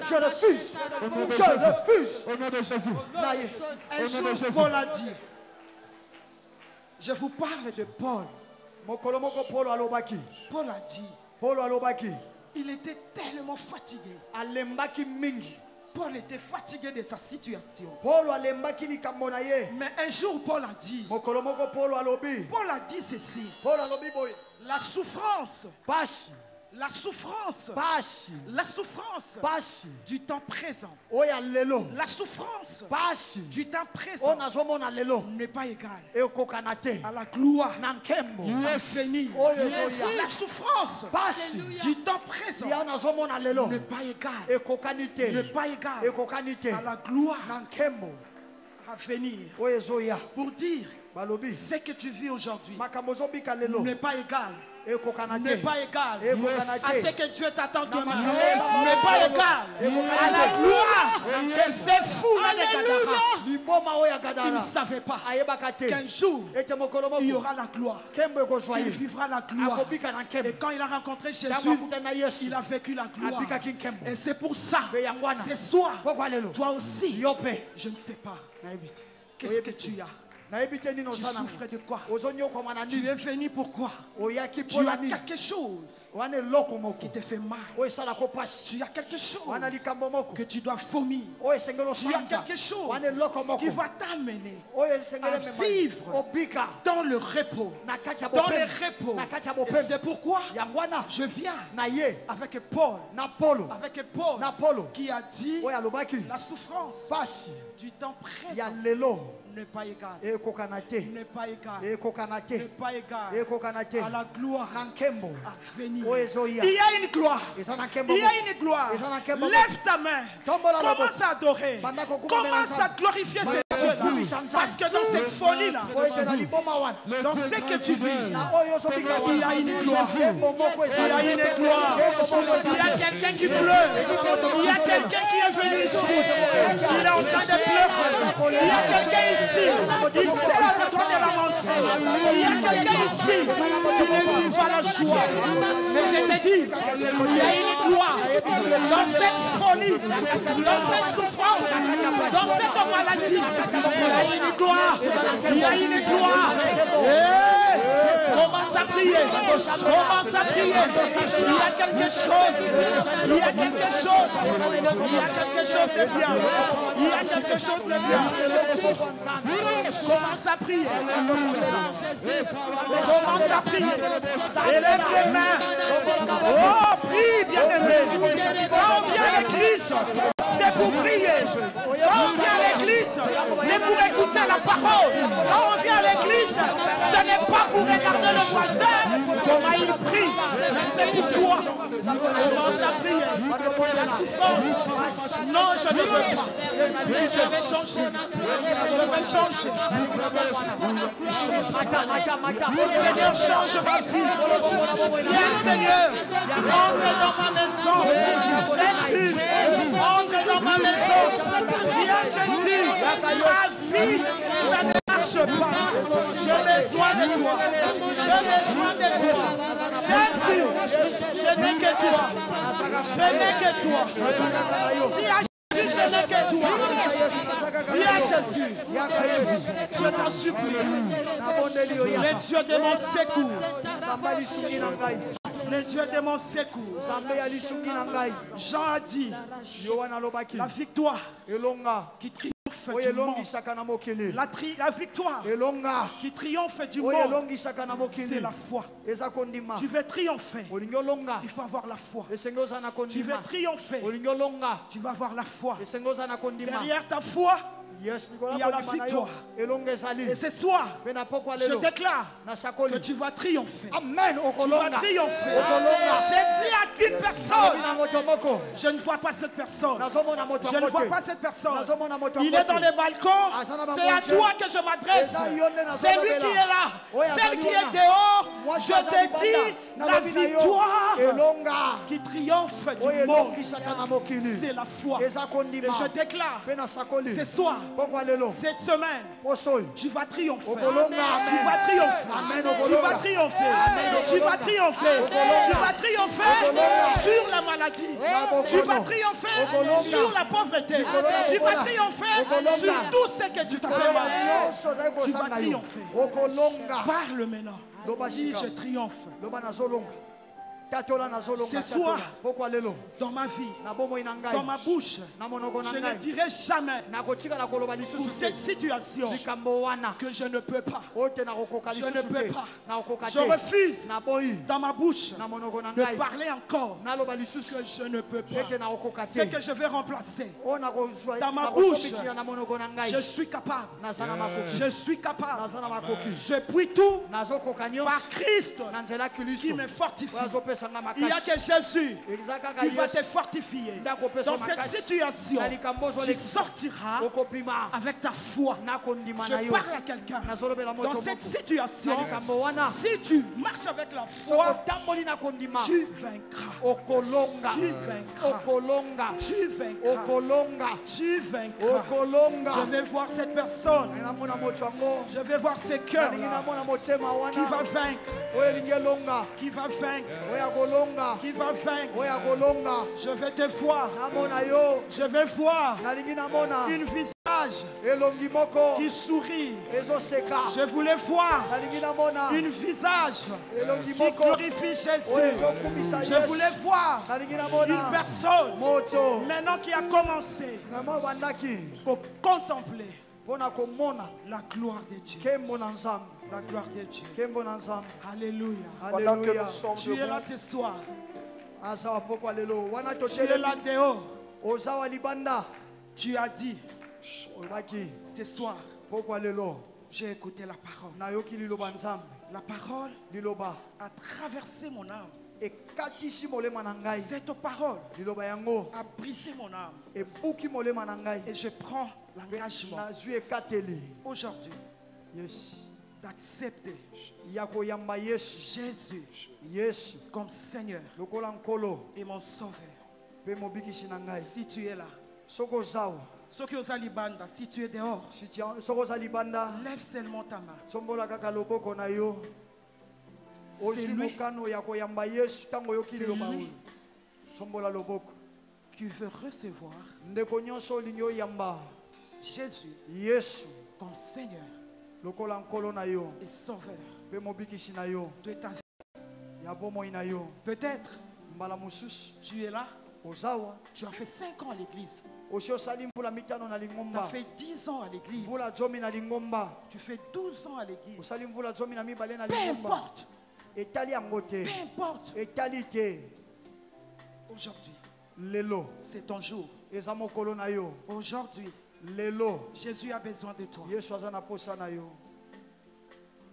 Je refuse. Je refuse. Au nom de Jésus. Un jour, Paul a dit, je vous parle de Paul. Paul a dit, il était tellement fatigué. Paul était fatigué de sa situation. Mais un jour, Paul a dit, ceci, la souffrance, la souffrance du temps présent, la souffrance du temps présent n'est pas égale à la gloire à venir. La souffrance du temps présent n'est pas égale à la gloire à venir. Pour dire ce que tu vis aujourd'hui n'est pas égal. N'est pas égal à ce que Dieu t'attend demain. N'est pas égal à la gloire. C'est fou, il ne savait pas qu'un jour il y aura la gloire. Il vivra la gloire. Et quand il a rencontré Jésus, il a vécu la gloire. Et c'est pour ça, ce soir, toi aussi, je ne sais pas. Qu'est-ce que tu as? Tu souffres de quoi? Tu es venu pourquoi? Tu as quelque chose qui te fait mal. Tu as quelque chose que tu dois vomir. Tu as quelque chose qui va t'amener à vivre dans le repos. Dans le repos. Et c'est pourquoi je viens avec Paul. Avec Paul qui a dit la souffrance du temps présent n'est pas égal. N'est pas égal à la gloire à venir. Il y a une gloire. Il y a une gloire. Lève ta main. Commence à adorer. Commence à glorifier ce Dieu. Parce que dans cette folie-là, dans ce que tu vis, il y a une gloire. Il y a une gloire. Il y a quelqu'un qui pleure. Il y a quelqu'un qui est venu ici. Il est en train de pleurer. Il y a quelqu'un ici. Il sait le toit de la montagne. Il y a quelqu'un ici qui ne vit pas la joie. Mais je te dis, il y a une gloire dans cette folie, dans cette souffrance, dans cette maladie. Il y a une gloire. Il y a une gloire. Commence à prier. Commence à prier. Il y a quelque chose. Il y a quelque chose. Il y a quelque chose de bien. Il y a quelque chose de bien. Commence à prier. Commence à prier. Élève tes mains. Oh, prie, bien-aimé. Quand on vient à l'église, c'est pour prier. Quand on vient à l'église, c'est pour écouter la parole. Quand on vient à l'église, ce n'est pas pour regarder le voisin comment il prie, mais c'est pour toi. Commence à prier. La souffrance. Non, je ne veux pas. Je vais changer. Je vais changer. Seigneur, change ma vie. Viens, Seigneur. Entre dans ma maison. Jésus, entre dans ma maison. Viens, Jésus. Ma vie, ça ne marche pas. J'ai besoin de toi. J'ai besoin de toi. Jésus, je n'ai que toi. Je n'ai que toi. Dis à Jésus, je n'ai que toi. Viens, Jésus. Je t'en supplie. Le Dieu de mon secours. Le Dieu de mon secours. Jean a dit, la victoire qui triomphe triomphe du monde. La victoire qui triomphe du monde, c'est la foi. Tu veux triompher, il faut avoir la foi. Tu veux triompher, tu vas avoir la foi. Derrière ta foi, il y a la victoire. Et ce soir, je déclare que tu vas triompher. Amen. Tu vas triompher. J'ai dit à une personne, je ne vois pas cette personne. Je ne vois pas cette personne. Il est dans les balcons. C'est à toi que je m'adresse. C'est lui qui est là. Celle qui est dehors. Je te dis, la victoire qui triomphe du monde, c'est la foi. Et je déclare, ce soir, cette semaine, tu vas triompher. Tu vas triompher. Tu vas triompher. Tu vas triompher. Tu vas triompher sur la maladie. Tu vas triompher sur la pauvreté. Tu vas triompher sur tout ce que tu t'as fait mal. Tu vas triompher. Parle maintenant. Dis, je triomphe. Ce soir, dans ma vie, dans ma bouche, je ne dirai jamais pour cette situation que je ne peux pas. Je ne peux pas. Je refuse dans ma bouche de parler encore que je ne peux pas. Ce que je vais remplacer dans ma bouche, je suis capable. Je suis capable. Je puis tout par Christ qui me fortifie. Il n'y a que Jésus qui va te fortifier. Dans cette situation, tu sortiras avec ta foi. Je parle à quelqu'un. Dans cette situation, si tu marches avec la foi, tu vaincras. Tu vaincras. Tu vaincras. Tu vaincras. Je vais voir cette personne. Je vais voir ces cœurs qui va vaincre. Qui va vaincre. Qui va vaincre. Je vais te voir. Je vais voir une visage qui sourit. Je voulais voir une visage qui glorifie Jésus. Je voulais voir une personne maintenant qui a commencé pour contempler la gloire de Dieu. La gloire de Dieu. Alléluia. Alléluia. Tu es là ce soir. Tu es là dehors. Tu as dit ce soir, j'ai écouté la parole. La parole a traversé mon âme. Cette parole a brisé mon âme. Et je prends l'engagement aujourd'hui d'accepter Jésus comme Seigneur et mon Sauveur. Si tu es là, si tu es dehors, lève seulement ta main. C'est lui qui veut recevoir Jésus comme Seigneur et Sauveur de ta vie. Peut-être tu es là, tu as fait 5 ans à l'église. Tu as fait 10 ans à l'église. Tu fais 12 ans à l'église. Peu importe. Peu importe. Aujourd'hui, c'est ton jour. Aujourd'hui, Jésus a besoin de toi.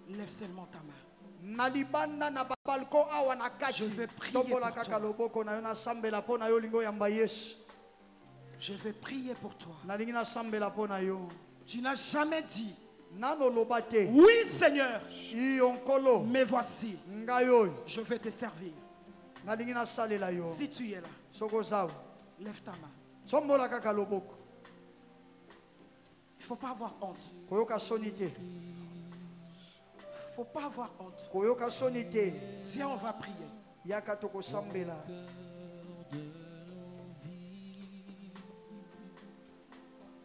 Lève seulement ta main. Je vais prier pour toi. Je vais prier pour toi. Tu n'as jamais dit oui Seigneur, mais voici, je vais te servir. Si tu es là, lève ta main. Il ne faut pas avoir honte. Il ne faut pas avoir honte. Viens, on va prier.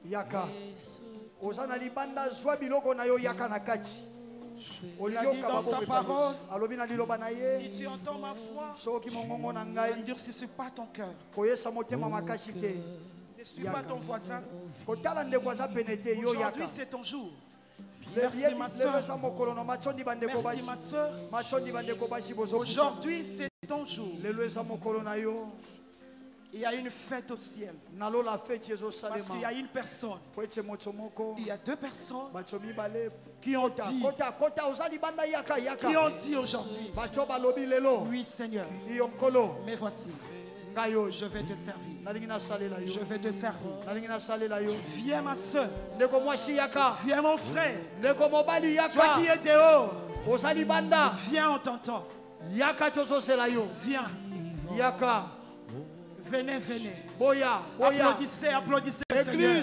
Yaka ozana libanda zwa biloko na yo yaka na kati. Il a dit dans sa parole, si tu entends ma voix, n'endurcis pas ton cœur. Ne suis pas ton voisin. Aujourd'hui, c'est ton jour. Merci ma soeur. Merci ma soeur. Aujourd'hui, c'est ton jour. Il y a une fête au ciel. Parce qu'il y a une personne. Il y a deux personnes qui ont dit aujourd'hui, oui Seigneur, mais voici, je vais te servir. Je vais te servir. Viens ma soeur. Viens mon frère. Toi qui es dehors. Viens, on t'entend. Viens. Venez, venez. Applaudissez, applaudissez le Seigneur.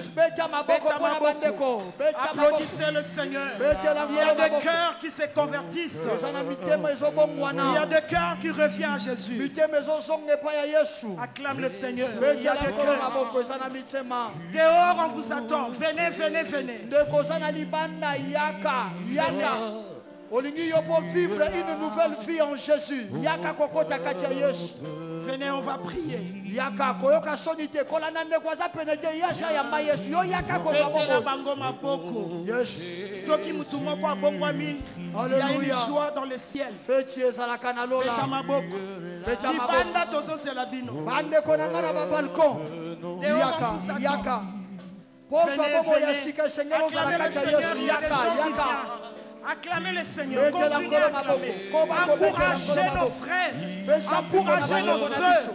Applaudissez le Seigneur. Il y a des cœurs qui se convertissent. Il y a des cœurs qui reviennent à Jésus. Acclame le Seigneur. Il y a des cœurs. Dehors, on vous attend. Venez, venez, venez. Olingi yopo vivre une nouvelle vie en Jésus. Yaka kokota katia Yesu. Venez, on va prier. Yaka koyoka sonite kolana ne kwaza penete yasha ya ma Yesu. Yo yaka ko la bango maboko. Yes. Ceux qui mutumo kwa bongwami. Il y a une joie dans le ciel. Feti ezala kanalola. Beta maboko. Beta maboko. Libanda tozo selabino. Bande konanga na balcon. Yaka, yaka. Poso bobo yasika sengelo zala katia Yesu. Yaka, yaka. Acclamez le Seigneur, continuez à acclamer. Encouragez nos frères, encouragez nos soeurs.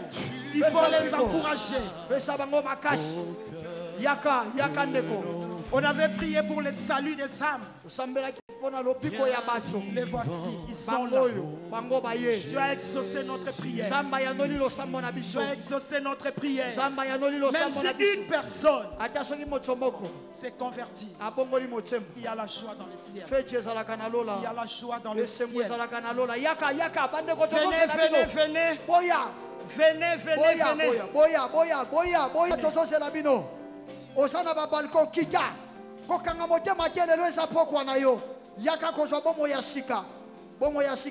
Il faut les encourager. On avait prié pour le salut des âmes. Les voici, ils sont là. Tu as exaucé notre prière. Tu as exaucé notre prière. Même si une personne s'est convertie, il y a la joie dans le ciel. Il y a la joie dans le ciel. Venez, venez, venez. Venez, venez, venez. Osana ba balcon kita kokanga motema telelo eza pokwa na yo yaka kozwa bomo ya sika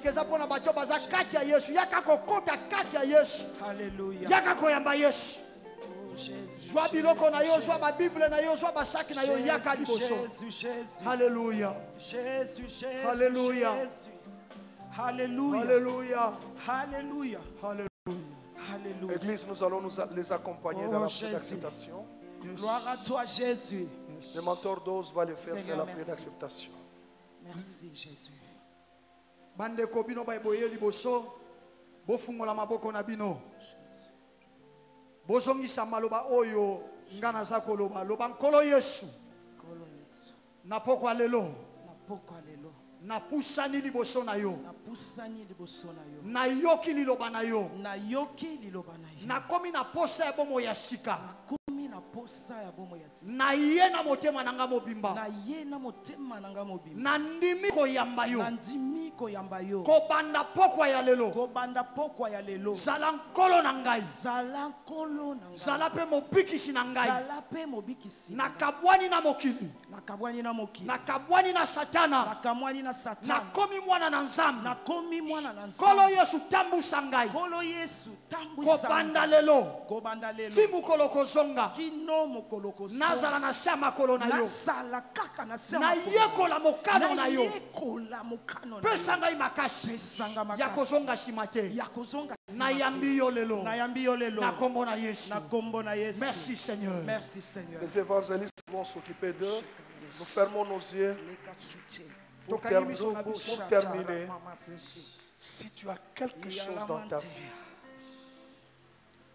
eza pona bato baza kati ya Yesu yaka kokota kati ya Yesu. Hallelujah. Yaka koyamba Yesu. Zwa biloko na yo, zwa ba Bible na yo, zwa ba saki na yo yaka liboso. Hallelujah. Hallelujah. Hallelujah. Hallelujah. Hallelujah. Église, nous allons les accompagner dans la prière d'acceptation. Gloire à toi, Jésus. Le mentor d'Ose va le faire la prière d'acceptation. Merci, Jésus. Bande ko bino ba boye liboso, bo fungola maboko na bino. Bozongisa maloba oyo ngana za koloba, loba nkolo Yesu. Na pokwa lelo. Na pusani liboso na yo. Na yoki liloba na yo. Na komi na posa ya bomo ya sika. Na ye na motema nanga mobimba. Na ndimi koyamba yo. Kobanda pokwa ya lelo. Zala nkolo na ngai. Zala pe mobikisi na ngai. Na kabwani na mokili. Na kabwani na satana. Na komi mwana na nzambe. Kolo Yesu tambusa ngai. Kobanda lelo. Timu koloko zonga. Nazala na sama kolo na yo. Na yekola mokano na yo. Pesa ngai makasi. Ya kozonga simate. Na yambi yo lelo. Na kombo na Yesu. Merci Seigneur. Merci Seigneur. Les évangélistes vont s'occuper d'eux. Nous fermons nos yeux. Pour terminer, si tu as quelque chose dans ta vie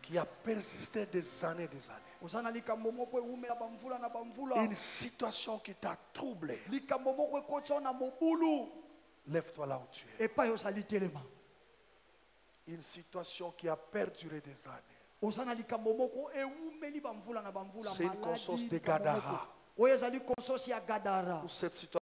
qui a persisté des années, une situation qui t'a troublé, lève-toi là où tu es. Une situation qui a perduré des années, c'est une conscience de Gadara. Pour cette situation,